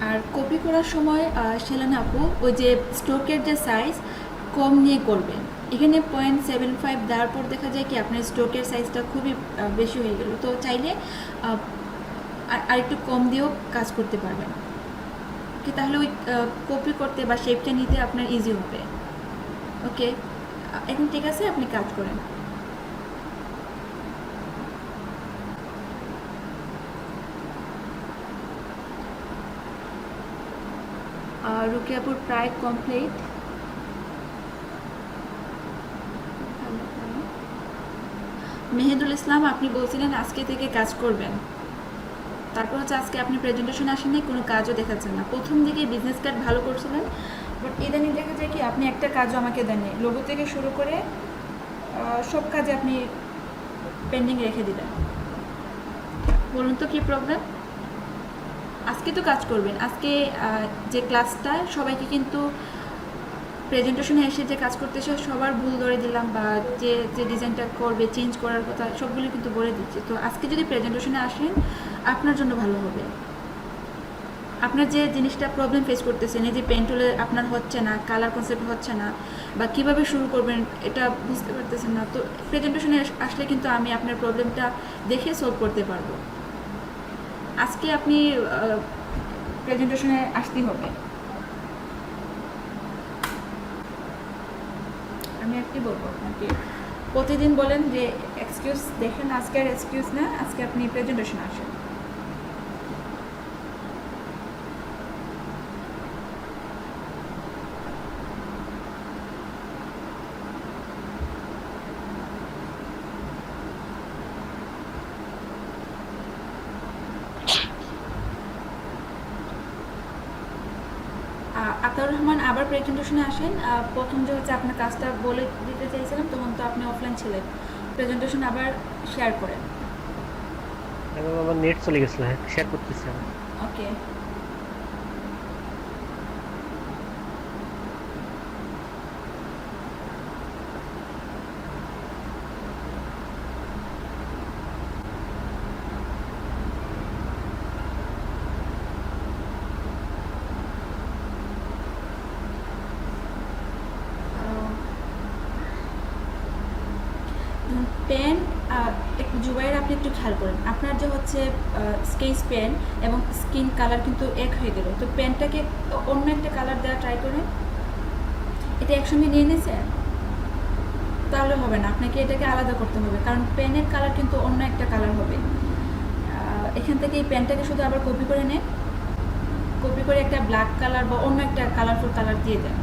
আর কপি করার সময় সেলেনা আপু, ওই যে স্ট্রোকের যে সাইজ কম নিয়ে করবেন। এখানে 0.75 দেওয়ার পর দেখা যায় কি আপনার স্ট্রোকের সাইজটা খুবই বেশি হয়ে গেল, তো চাইলে আরেকটু কম দিয়েও কাজ করতে পারবেন। ওকে, তাহলে ওই কপি করতে বা শেপটা নিতে আপনার ইজি হবে। ওকে, এখন ঠিক আছে, আপনি কাজ করেন। রুকিয়াপুর প্রায় কমপ্লিট। মেহেদুল ইসলাম, আপনি বলছিলেন আজকে থেকে কাজ করবেন, তারপর হচ্ছে আজকে আপনি প্রেজেন্টেশন আসেননি, কোনো কাজও দেখাচ্ছেন না। প্রথম দিকে বিজনেস কার্ড ভালো করছিলেন, বাট ইদানিং দেখা যায় কি আপনি একটা কাজও আমাকে দেননি। লোগো থেকে শুরু করে সব কাজে আপনি পেন্ডিং রেখে দিলেন। বলুন তো কী প্রবলেম? আজকে তো কাজ করবেন। আজকে যে ক্লাসটা সবাইকে কিন্তু প্রেজেন্টেশনে এসে যে কাজ করতে এসে সবার ভুল ধরে দিলাম, বা যে যে ডিজাইনটা করবে চেঞ্জ করার কথা সবগুলো কিন্তু বলে দিচ্ছি। তো আজকে যদি প্রেজেন্টেশনে আসেন আপনার জন্য ভালো হবে। আপনার যে জিনিসটা প্রবলেম ফেস করতেছেন, এই যে পেন টুলে আপনার হচ্ছে না, কালার কনসেপ্ট হচ্ছে না, বা কিভাবে শুরু করবেন এটা বুঝতে পারতেছেন না, তো প্রেজেন্টেশনে আসলে কিন্তু আমি আপনার প্রবলেমটা দেখে সলভ করতে পারবো। আজকে আপনি প্রেজেন্টেশনে আসতেই হবে। আমি একটি বলবো আপনাকে, প্রতিদিন বলেন যে এক্সকিউজ দেখেন, আজকে আর এক্সকিউজ না, আজকে আপনি প্রেজেন্টেশন আসেন। আতাউর রহমান, আবার প্রেজেন্টেশনে আসেন। প্রথম যে হচ্ছে আপনার কাজটা বলে দিতে চাইছিলাম, তখন তো আপনি অফলাইন ছিলেন। প্রেজেন্টেশন আবার শেয়ার করেন। আমার নেট চলে গেছিল, হ্যাঁ শেয়ার করতেছি আমি। ওকে, পেন একটু জুবাইয়ের আপনি একটু খেয়াল করেন, আপনার যে হচ্ছে স্কেচ পেন এবং স্কিন কালার কিন্তু এক হয়ে গেল। তো পেনটাকে অন্য একটা কালার দেওয়া ট্রাই করেন। এটা একসঙ্গে নিয়ে নিয়েছেন, তাহলে হবে না, আপনাকে এটাকে আলাদা করতে হবে, কারণ পেনের কালার কিন্তু অন্য একটা কালার হবে। এখান থেকে এই পেনটাকে শুধু আবার কপি করে নেন, কপি করে একটা ব্ল্যাক কালার বা অন্য একটা কালারফুল কালার দিয়ে দেন।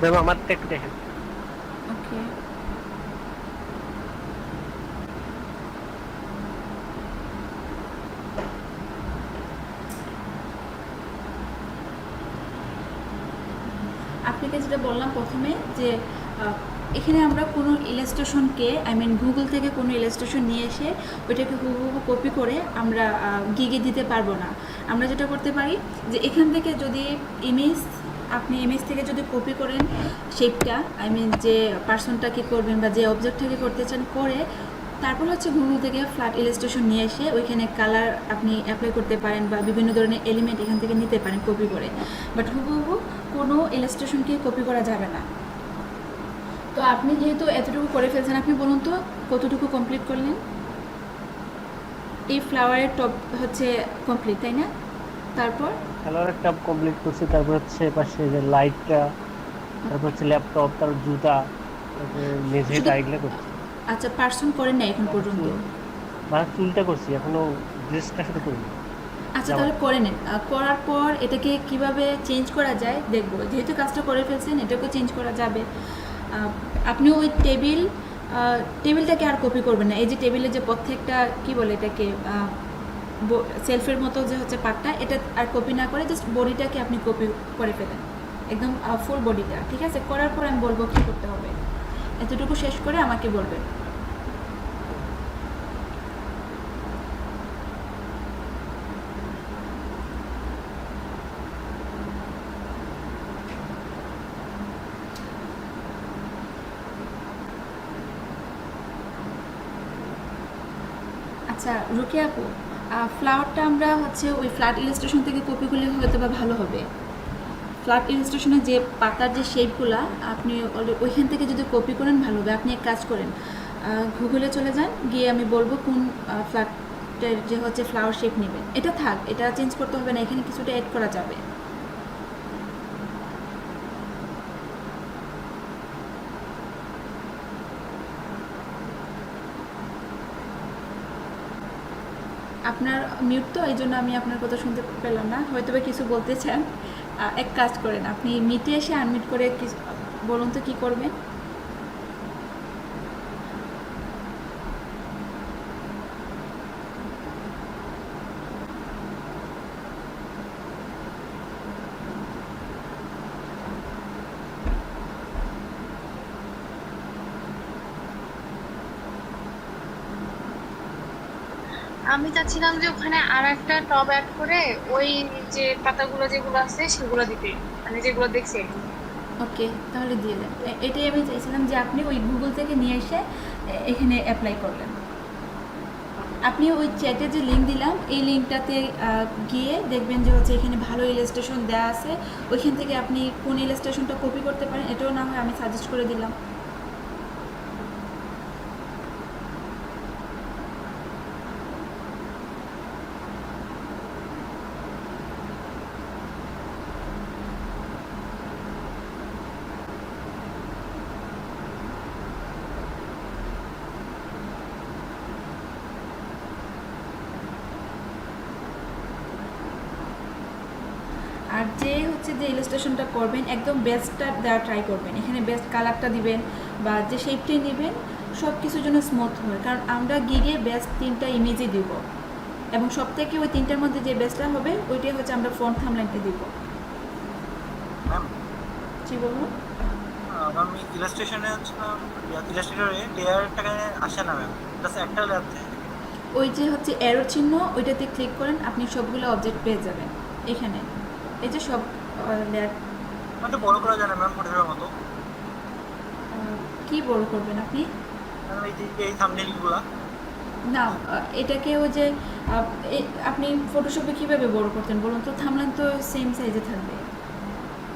ম্যাম আমারটা একটু দেখেন। ওকে, আপনাকে যেটা বললাম প্রথমে যে এখানে আমরা কোনো ইলাস্ট্রেশনকে গুগল থেকে কোনো ইলাস্ট্রেশন নিয়ে এসে ওইটাকে হুবহু কপি করে আমরা গিগে দিতে পারবো না। আমরা যেটা করতে পারি যে এখান থেকে যদি আপনি ইমেজ থেকে যদি কপি করেন শেপটা, যে পার্সনটাকে করবেন বা যে অবজেক্টটাকে করতে চান করে, তারপর হচ্ছে গুগল থেকে ফ্ল্যাট ইলাস্ট্রেশন নিয়ে এসে ওইখানে কালার আপনি অ্যাপ্লাই করতে পারেন বা বিভিন্ন ধরনের এলিমেন্ট এখান থেকে নিতে পারেন কপি করে। বাট হুবহু কোনো ইলাস্ট্রেশনকে কপি করা যাবে না। তো আপনি যেহেতু এতটুকু করে ফেলছেন, আপনি বলুন তো কতটুকু কমপ্লিট করলেন? এই ফ্লাওয়ারের টপ হচ্ছে কমপ্লিট, তাই না? তারপর কালারের টপ কমপ্লিট করছি, তারপর হচ্ছে পাশে যে লাইটটা, তারপর হচ্ছে ল্যাপটপ, তারপর জুতা, তারপরে মেঝেটা এগুলো করছি। আচ্ছা, পার্সন করেন না এখন পর্যন্ত? মানে চুলটা করছি, এখনো ড্রেসটা শুরু করিনি। আচ্ছা তাহলে করে নিন, করার পর এটাকে কিভাবে চেঞ্জ করা যায় দেখবো। যেহেতু কাজটা করে ফেলছেন এটাকেও চেঞ্জ করা যাবে। আপনি ওই টেবিলটাকে আর কপি করবেন না। এই যে টেবিলের যে প্রত্যেকটা কি বলে এটাকে সেলফের মতো যে হচ্ছে পার্টটা, এটা আর কপি না করে জাস্ট বডিটাকে আপনি কপি করে ফেলেন, একদম ফুল বডিটা। ঠিক আছে, করার পর আমি বলবো কী করতে হবে। এতটুকু শেষ করে আমাকে বলবেন। আচ্ছা রুকিয়া আপু, ফ্লাওয়ারটা আমরা হচ্ছে ওই ফ্ল্যাট ইলাস্ট্রেশন থেকে কপি করলে হয়তো বা ভালো হবে। ফ্ল্যাট ইলাস্ট্রেশনের যে পাতার যে শেপগুলো আপনি ওইখান থেকে যদি কপি করেন ভালো হবে। আপনি এক কাজ করেন, গুগলে চলে যান, গিয়ে আমি বলবো কোন ফ্ল্যাটের যে হচ্ছে ফ্লাওয়ার শেপ নেবেন। এটা থাক, এটা চেঞ্জ করতে হবে না, এখানে কিছুটা অ্যাড করা যাবে। আপনার মিউট তো, এই জন্য আমি আপনার কথা শুনতে পেলাম না, হয়তো বা কিছু বলতে চান। এক কাজ করেন, আপনি মিটে এসে আনমিট করে বলুন তো কী করবেন। আমি চাচ্ছিলাম যে ওখানে আর একটা টব অ্যাড করে ওই যে পাতাগুলো যেগুলো আছে সেগুলো দিতে, মানে যেগুলো দেখছি। ওকে, তাহলে দিয়ে দেন। এটাই আমি চাইছিলাম যে আপনি ওই গুগল থেকে নিয়ে এসে এখানে অ্যাপ্লাই করলেন। আপনি ওই চ্যাটে যে লিঙ্ক দিলাম এই লিঙ্কটাতে গিয়ে দেখবেন যে হচ্ছে এখানে ভালো ইলাস্ট্রেশন দেওয়া আছে, ওইখান থেকে আপনি কোন ইলাস্ট্রেশনটা কপি করতে পারেন এটাও না হয় আমি সাজেস্ট করে দিলাম। আর যে হচ্ছে যে ইলাস্ট্রেশনটা করবেন একদম বেস্টটা দেওয়া ট্রাই করবেন। এখানে বেস্ট কালারটা দিবেন বা যে শেপটাই নেবেন সব কিছুর জন্য স্মুথ হয়, কারণ আমরা গিগে বেস্ট 3টা ইমেজই দিব এবং সব থেকে ওই 3টার মধ্যে যে বেস্টটা হবে ওইটাই হচ্ছে আমরা ফ্রন্ট থাম্বনেইলে দিব। ম্যাম কি বলুন? আমি ইলাস্ট্রেশনে হচ্ছে ইলাস্ট্রেটরে লেয়ারটাকে আসে না ম্যাম, জাস্ট একটা লেয়ার থাকে। ওই যে হচ্ছে অ্যারো চিহ্ন ওইটাতে ক্লিক করেন, আপনি সবগুলো অবজেক্ট পেয়ে যাবেন এখানে। এই যে সব লেয়ার মানে বড় করা যায় না ম্যাম ফটোর মতো? কি বড় করবেন আপনি? এই যে এই থাম্বনেইলগুলো না, এটাকে ওই যে আপনি ফটোশপে কিভাবে বড় করতেন বলুন তো? থামলেন তো সেম সাইজে থাকবে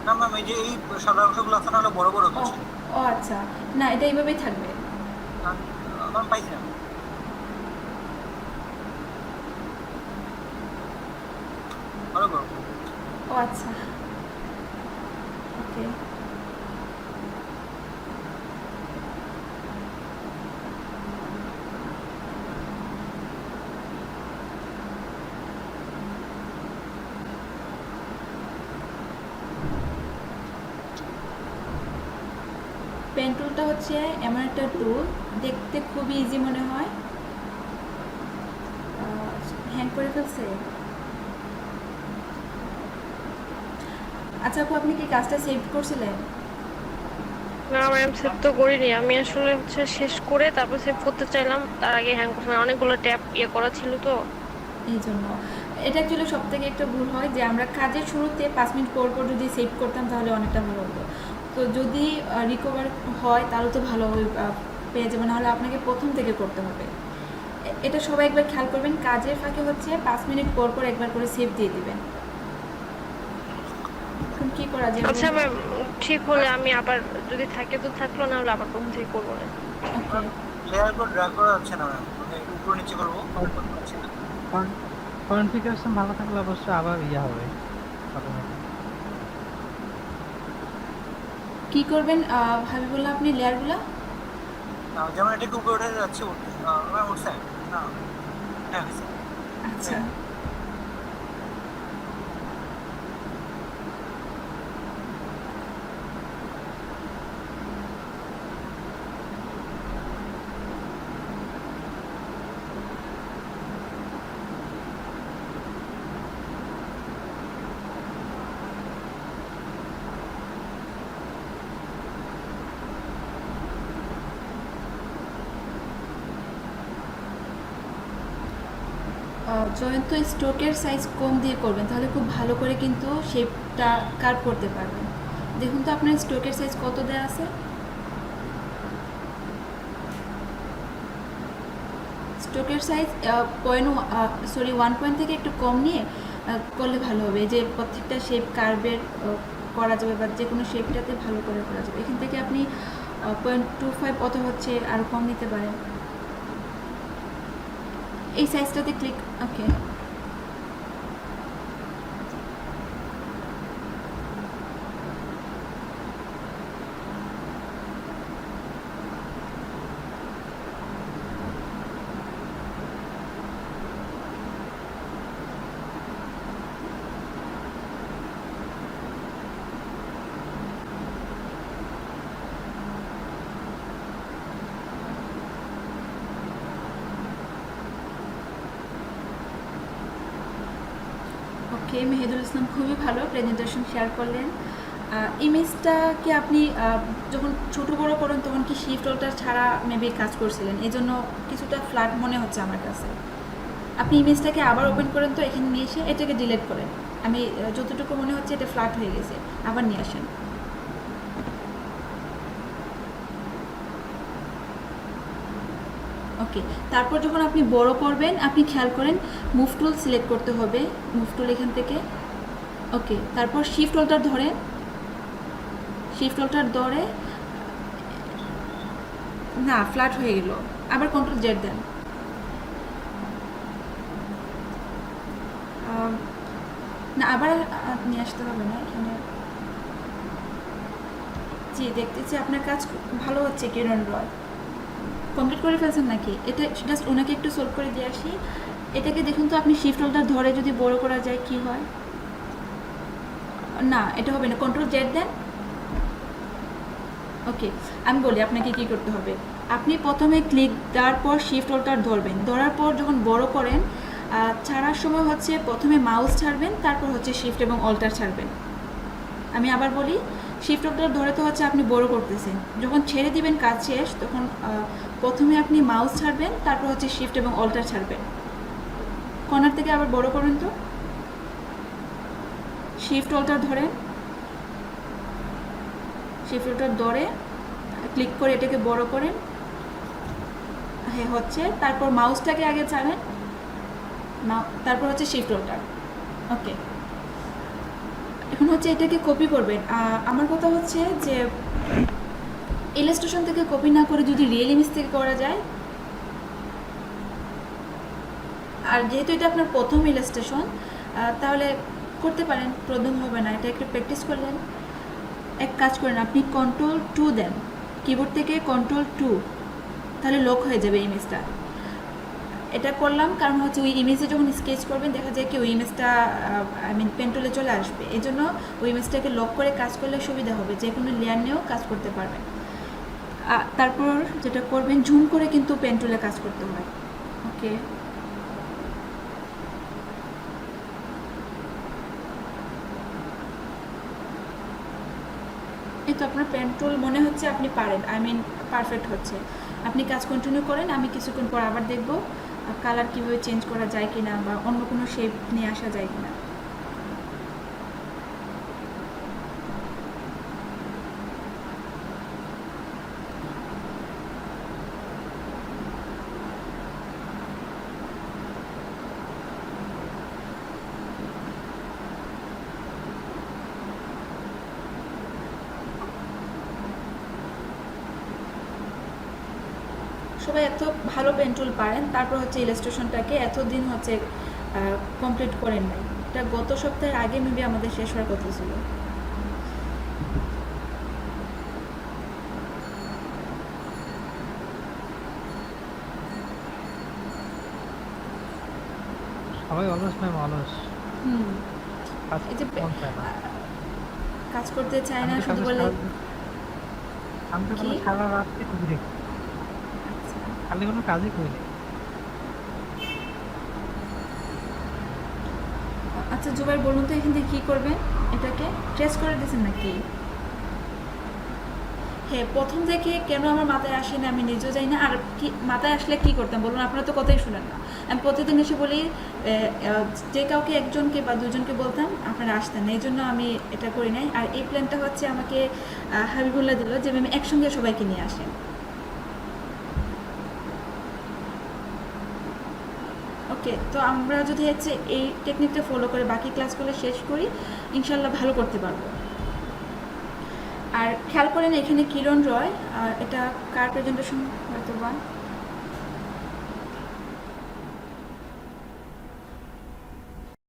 না ম্যাম, এই যে এই সাদা অংশগুলো আছে না হলো বড় বড় ও কিছু ও আচ্ছা, না এটা এইভাবেই থাকবে। ম্যাম পাইছি না। ভালো করো। ও আচ্ছা, ওকে। পেন টুলটা হচ্ছে এমন একটা টুল, দেখতে খুবই ইজি মনে হয়। হ্যাং করে ফেলছে। আচ্ছা আপু, আপনি কি কাজটা সেভ করছিলেন? না ম্যাম, সেভ তো করিনি। আমি আসলে হচ্ছে শেষ করে তারপর সেভ করতে চাইলাম, তার আগে হ্যাং করছে। অনেকগুলো ট্যাব করা ছিল তো এই জন্য এটা অ্যাকচুয়ালি সব থেকে একটা ভুল হয় যে আমরা কাজের শুরুতে 5 মিনিট পর পর যদি সেভ করতাম তাহলে অনেকটা ভালো হতো। তো যদি রিকভার হয় তাহলে তো ভালো পেয়ে যাবে, নাহলে আপনাকে প্রথম থেকে করতে হবে। এটা সবাই একবার খেয়াল করবেন, কাজের ফাঁকে হচ্ছে 5 মিনিট পর পর একবার করে সেভ দিয়ে দিবেন। এখন কী করা যায়? আচ্ছা ম্যাম, ঠিক হলে আমি আবার যদি থাকে তো থাকলো, না হলে আবার প্রথম থেকে করবো না। ওকে, লেয়ার করে ড্র্যাগ করা যাচ্ছে না ম্যাম, মানে উপর নিচে করবো। কনফিগারেশন ভালো থাকলে অবশ্যই আবার ইয়া হবে automatic। কী করবেন হাবিবুল্লাহ আপনি লেয়ারগুলো? যেমন এটাকে উপরে উঠে যাচ্ছে, ম্যাম উঠছে না? হ্যাঁ হয়েছে। আচ্ছা জয়েন তো স্ট্রোকের সাইজ কম দিয়ে করবেন, তাহলে খুব ভালো করে কিন্তু শেপটা কার্ভ করতে পারবেন। দেখুন তো আপনার স্ট্রোকের সাইজ কত দেওয়া আছে। স্ট্রোকের সাইজ 1 থেকে একটু কম নিয়ে করলে ভালো হবে, যে প্রত্যেকটা শেপ কার্ভের করা যাবে বা যে কোনো শেপটাতে ভালো করে করা যাবে। এখান থেকে আপনি 0.25 অথবা হচ্ছে আরও কম নিতে পারেন। এই সাইজটাতে ক্লিক, ওকে। ওকে, মেহেদুল ইসলাম খুবই ভালো প্রেজেন্টেশন শেয়ার করলেন। ইমেজটা কি আপনি যখন ছোট বড় করেন তখন কি শিফট অল্টার ছাড়া মেবি কাজ করছিলেন, এই জন্য কিছুটা ফ্ল্যাট মনে হচ্ছে আমার কাছে। আপনি ইমেজটাকে আবার ওপেন করেন তো, এখানে নিয়ে এসে এটাকে ডিলিট করেন। আমি যতটুকু মনে হচ্ছে এটা ফ্ল্যাট হয়ে গেছে, আবার নিয়ে আসেন। ওকে, তারপর যখন আপনি বড় করবেন আপনি খেয়াল করেন মুভ টুল সিলেক্ট করতে হবে, মুভ টুল এখান থেকে। ওকে, তারপর শিফট অল্টার ধরেন, শিফট অল্টার ধরে না ফ্ল্যাট হয়ে গেল, আবার কন্ট্রোল জেড দেন। না আবার নিয়ে আসতে হবে না এখানে। জি দেখতেছি আপনার কাজ ভালো হচ্ছে কিরণ রয়, কমপ্লিট করে ফেলছেন নাকি? এটা জাস্ট ওনাকে একটু সলভ করে দিয়ে আসি। এটাকে দেখুন তো আপনি শিফট অল্টার ধরে যদি বড় করা যায় কি হয়। না এটা হবে না, কন্ট্রোল জেড দেন। ওকে, আমি বলি আপনাকে কি করতে হবে। আপনি প্রথমে ক্লিক দেওয়ার পর শিফট অল্টার ধরবেন, ধরার পর যখন বড় করেন ছাড়ার সময় হচ্ছে প্রথমে মাউস ছাড়বেন, তারপর হচ্ছে শিফট এবং অল্টার ছাড়বেন। আমি আবার বলি, শিফট অল্টার ধরে তো হচ্ছে আপনি বড় করতেছেন, যখন ছেড়ে দিবেন কাজ শেষ তখন প্রথমে আপনি মাউস ছাড়বেন, তারপর হচ্ছে শিফট এবং অল্টার ছাড়বেন। কর্নার থেকে আবার বড় করবেন তো, শিফট অল্টার ধরেন, শিফট অল্টার ধরে ক্লিক করে এটাকে বড় করেন, হ্যাঁ হচ্ছে। তারপর মাউসটাকে আগে ছাড়েন, তারপর হচ্ছে শিফট অল্টার। ওকে, এখন হচ্ছে এটাকে কপি করবেন। আমার কথা হচ্ছে যে ইলাস্ট্রেশন থেকে কপি না করে যদি রিয়েল ইমেজ থেকে করা যায়, আর যেহেতু এটা আপনার প্রথম ইলাস্ট্রেশন তাহলে করতে পারেন, প্রবলেম হবে না। এটা একটু প্র্যাকটিস করলেন। এক কাজ করেন, আপনি Ctrl+2 দেন কিবোর্ড থেকে, Ctrl+2, তাহলে লক হয়ে যাবে ইমেজটা। এটা করলাম কারণ হচ্ছে ওই ইমেজে যখন স্কেচ করবেন দেখা যায় কি ওই ইমেজটা পেন টুলে চলে আসবে, এই জন্য ওই ইমেজটাকে লক করে কাজ করলে সুবিধা হবে, যে কোনো লেয়ার নিয়েও কাজ করতে পারবেন। তারপর যেটা করবেন, জুম করে কিন্তু পেন টুলে কাজ করতে হয়। ওকে, এই তো আপনার পেন টুল মনে হচ্ছে আপনি পারেন, পারফেক্ট হচ্ছে। আপনি কাজ কন্টিনিউ করেন, আমি কিছুক্ষণ পর আবার দেখব কালার কীভাবে চেঞ্জ করা যায় কিনা বা অন্য কোনো শেপ নিয়ে আসা যায় কিনা। সবাই এত ভালো পেন টুল পারেন, তারপর হচ্ছে ইলাস্ট্রেশনটাকে এতদিন হচ্ছে কমপ্লিট করেন নাই। এটা গত সপ্তাহের আগে মেবি আমাদের শেষ হওয়ার কথা ছিল। সবাই অলস ম্যাম, অলস। এই যে কাজ করতে চায় না, শুধু বলে আমি তো কোনো সারা রাত্রে খুবই দেখি, খালি কোনো কাজই করি না। আচ্ছা জুবাইর বলুন তো এখান থেকে কী করবেন, এটাকে ট্রেস করে দিয়েছেন নাকি? হ্যাঁ, প্রথম থেকে কেন আমার মাথায় আসে না আমি নিজেও জানি না। আর কি মাথায় আসলে কি করতাম বলুন, আপনারা তো কথাই শুনেন না। আমি প্রতিদিন এসে বলি যে কাউকে একজনকে বা দুজনকে বলতাম আপনারা আসতেন না, এই জন্য আমি এটা করি নাই। আর এই প্ল্যানটা হচ্ছে আমাকে হাবিবুল্লাহ দিল যে আমি একসঙ্গে সবাইকে নিয়ে আসেন। ওকে, তো আমরা যদি হচ্ছে এই টেকনিকটা ফলো করে বাকি ক্লাসগুলো শেষ করি ইনশাল্লাহ ভালো করতে পারবো। আর খেয়াল করেন এখানে কিরণ রয়, আর এটা কার প্রেজেন্টেশন হয়তো বা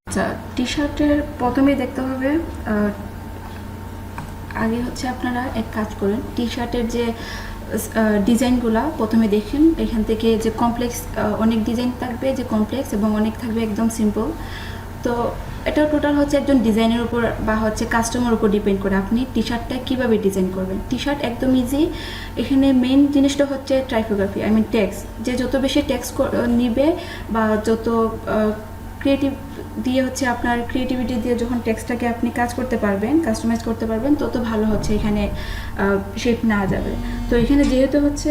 আচ্ছা, টি শার্টের প্রথমেই দেখতে হবে আগে হচ্ছে আপনারা এক কাজ করেন, টি শার্টের যে ডিজাইনগুলা প্রথমে দেখেন, এখান থেকে যে কমপ্লেক্স অনেক ডিজাইন থাকবে, যে কমপ্লেক্স এবং অনেক থাকবে একদম সিম্পল। তো এটা টোটাল হচ্ছে একজন ডিজাইনের উপর বা হচ্ছে কাস্টমার উপর ডিপেন্ড করে আপনি টি শার্টটা কীভাবে ডিজাইন করবেন। টি শার্ট একদম ইজি, এখানে মেইন জিনিসটা হচ্ছে টাইপোগ্রাফি, আই মিন টেক্সট। যে যত বেশি টেক্সট নিবে বা যত ক্রিয়েটিভ দিয়ে হচ্ছে আপনার ক্রিয়েটিভিটি দিয়ে যখন টেক্সটটাকে আপনি কাজ করতে পারবেন, কাস্টমাইজ করতে পারবেন, তত ভালো হচ্ছে এখানে শেপ নেওয়া যাবে। তো এখানে যেহেতু হচ্ছে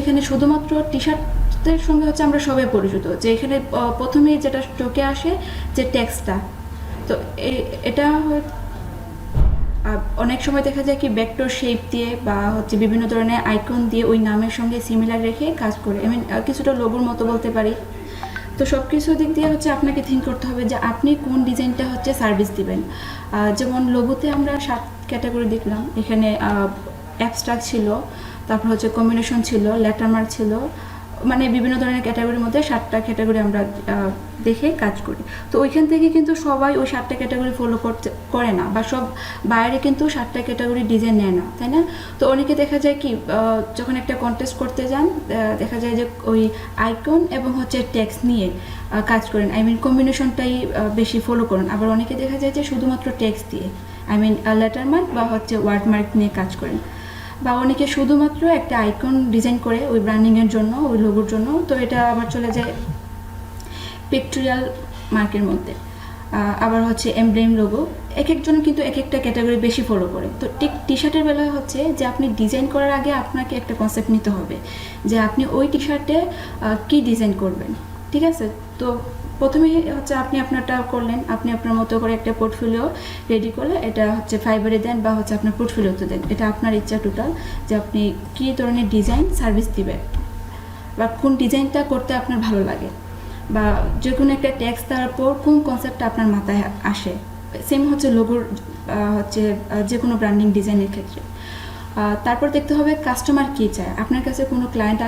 এখানে শুধুমাত্র টি শার্টের সঙ্গে হচ্ছে আমরা সবাই পরিচিত, যে এখানে প্রথমেই যেটা চোখে আসে যে টেক্সটটা। তো এটা অনেক সময় দেখা যায় কি ভেক্টর শেপ দিয়ে বা হচ্ছে বিভিন্ন ধরনের আইকন দিয়ে ওই নামের সঙ্গে সিমিলার রেখে কাজ করে, আমি কিছুটা লোগোর মতো বলতে পারি। তো সব কিছু দিক দিয়ে হচ্ছে আপনাকে থিঙ্ক করতে হবে যে আপনি কোন ডিজাইনটা হচ্ছে সার্ভিস দিবেন। যেমন লোগোতে আমরা 7 ক্যাটাগরি দেখলাম, এখানে অ্যাবস্ট্রাক্ট ছিল, তারপর হচ্ছে কম্বিনেশন ছিল, লেটারমার্ক ছিল, মানে বিভিন্ন ধরনের ক্যাটাগরির মধ্যে 7টা ক্যাটাগরি আমরা দেখে কাজ করি। তো ওইখান থেকে কিন্তু সবাই ওই 7টা ক্যাটাগরি ফলো করে না, বা সব বাইরে কিন্তু 7টা ক্যাটাগরি ডিজাইন নেয় না, তাই না? তো অনেকে দেখা যায় কি যখন একটা কন্টেস্ট করতে যান দেখা যায় যে ওই আইকন এবং হচ্ছে টেক্সট নিয়ে কাজ করেন, আই মিন কম্বিনেশনটাই বেশি ফলো করেন। আবার অনেকে দেখা যায় যে শুধুমাত্র টেক্সট দিয়ে, আই মিন লেটারমার্ক বা হচ্ছে ওয়ার্ডমার্ক নিয়ে কাজ করেন। বা অনেকে শুধুমাত্র একটা আইকন ডিজাইন করে ওই ব্র্যান্ডিংয়ের জন্য, ওই লোগোর জন্য। তো এটা আবার চলে যায় পিকটোরিয়াল মার্কের মধ্যে। আবার হচ্ছে এমব্লেম লোগো, এক একজন কিন্তু এক একটা ক্যাটাগরি বেশি ফলো করে। তো ঠিক টি শার্টের বেলায় হচ্ছে যে আপনি ডিজাইন করার আগে আপনাকে একটা কনসেপ্ট নিতে হবে যে আপনি ওই টি শার্টে কী ডিজাইন করবেন, ঠিক আছে? তো প্রথমে হচ্ছে আপনি আপনারটা করলেন, আপনি আপনার মতো করে একটা পোর্টফোলিও রেডি করলে এটা হচ্ছে ফাইবারে দেন বা হচ্ছে আপনার পোর্টফোলিওতে দেন, এটা আপনার ইচ্ছা টোটাল যে আপনি কী ধরনের ডিজাইন সার্ভিস দিবেন বা কোন ডিজাইনটা করতে আপনার ভালো লাগে, বা যে কোনো একটা টেক্সট দেওয়ার পর কোন কনসেপ্টটা আপনার মাথায় আসে। সেম হচ্ছে লোগোর হচ্ছে যে কোনো ব্র্যান্ডিং ডিজাইনের ক্ষেত্রে। তারপর দেখতে হবে কাস্টমার কী চায়, আপনার কাছে কোনো ক্লায়েন্ট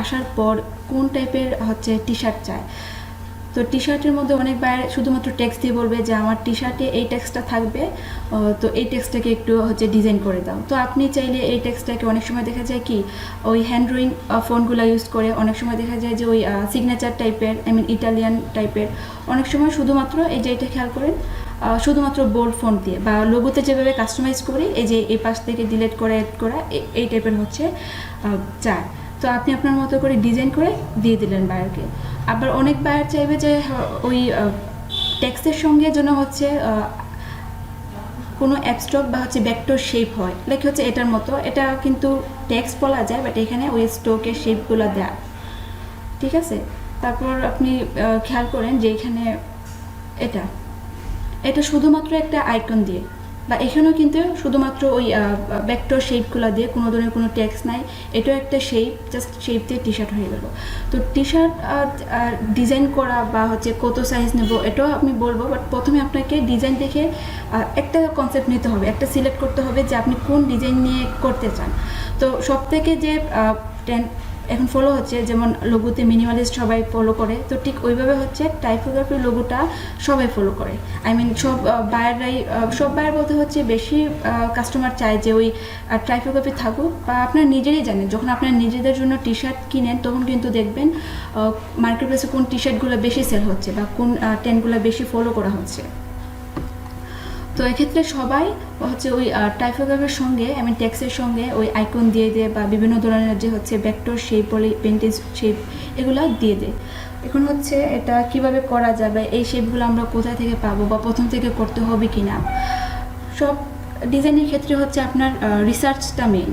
আসার পর কোন টাইপের হচ্ছে টি শার্ট চায়। তো টি শার্টের মধ্যে অনেক বাইরে শুধুমাত্র টেক্সট দিয়ে বলবে যে আমার টি শার্টে এই টেক্সটটা থাকবে, তো এই টেক্সটটাকে একটু হচ্ছে ডিজাইন করে দাও। তো আপনি চাইলে এই টেক্সটটাকে অনেক সময় দেখা যায় কি ওই হ্যান্ড ড্রয়িং ফোনগুলো ইউজ করে, অনেক সময় দেখা যায় যে ওই সিগনেচার টাইপের, আই মিন ইটালিয়ান টাইপের, অনেক সময় শুধুমাত্র এই যে এটা খেয়াল করেন শুধুমাত্র বোল্ড ফন্ট দিয়ে বা লোগোতে যেভাবে কাস্টমাইজ করি এই যে এই পাশ থেকে ডিলিট করে অ্যাড করা এই টাইপের হচ্ছে চায়। তো আপনি আপনার মতো করে ডিজাইন করে দিয়ে দিলেন বায়ারকে। আবার অনেক বায়ার চাইবে যে ওই টেক্সটের সঙ্গে যেন হচ্ছে কোনো অ্যাবস্ট্রাক্ট বা হচ্ছে ভেক্টর শেপ হয়, লাইক হচ্ছে এটার মতো, এটা কিন্তু টেক্সট বলা যায় বাট এখানে ওই স্ট্রোকের শেপগুলো দেয়, ঠিক আছে? তারপর আপনি খেয়াল করেন যে এখানে এটা শুধুমাত্র একটা আইকন দিয়ে, বা এখানেও কিন্তু শুধুমাত্র ওই ভেক্টর শেপগুলো দিয়ে, কোনো ধরনের কোনো টেক্সট নাই, এটাও একটা শেপ, জাস্ট শেপ দিয়ে টি শার্ট হয়ে গেল। তো টি শার্ট ডিজাইন করা বা হচ্ছে কত সাইজ নেব এটাও আমি বলবো, বাট প্রথমে আপনাকে ডিজাইন দেখে একটা কনসেপ্ট নিতে হবে, একটা সিলেক্ট করতে হবে যে আপনি কোন ডিজাইন নিয়ে করতে চান। তো সব থেকে যে এখন ফলো হচ্ছে, যেমন লোগোতে মিনিমালিস্ট সবাই ফলো করে, তো ঠিক ওইভাবে হচ্ছে টাইপোগ্রাফি লোগোটা সবাই ফলো করে। আই মিন সব বায়ার বলতে হচ্ছে বেশি কাস্টমার চায় যে ওই টাইপোগ্রাফি থাকুক, বা আপনার নিজেরই জানেন যখন আপনার নিজেদের জন্য টি শার্ট কিনেন তখন কিন্তু দেখবেন মার্কেট প্লেসে কোন টি শার্টগুলো বেশি সেল হচ্ছে বা কোন ট্রেন্ডগুলো বেশি ফলো করা হচ্ছে। তো এক্ষেত্রে সবাই হচ্ছে ওই টাইপোগ্রাফির সঙ্গে, আমি টেক্সটের সঙ্গে ওই আইকন দিয়ে দেয় বা বিভিন্ন ধরনের যে হচ্ছে ভেক্টর শেপ বলে পেন্টেজ শেপ এগুলো দিয়ে দেয়। এখন হচ্ছে এটা কিভাবে করা যাবে, এই শেপগুলো আমরা কোথায় থেকে পাবো বা প্রথম থেকে করতে হবে কি না, সব ডিজাইনের ক্ষেত্রে হচ্ছে আপনার রিসার্চটা মেইন।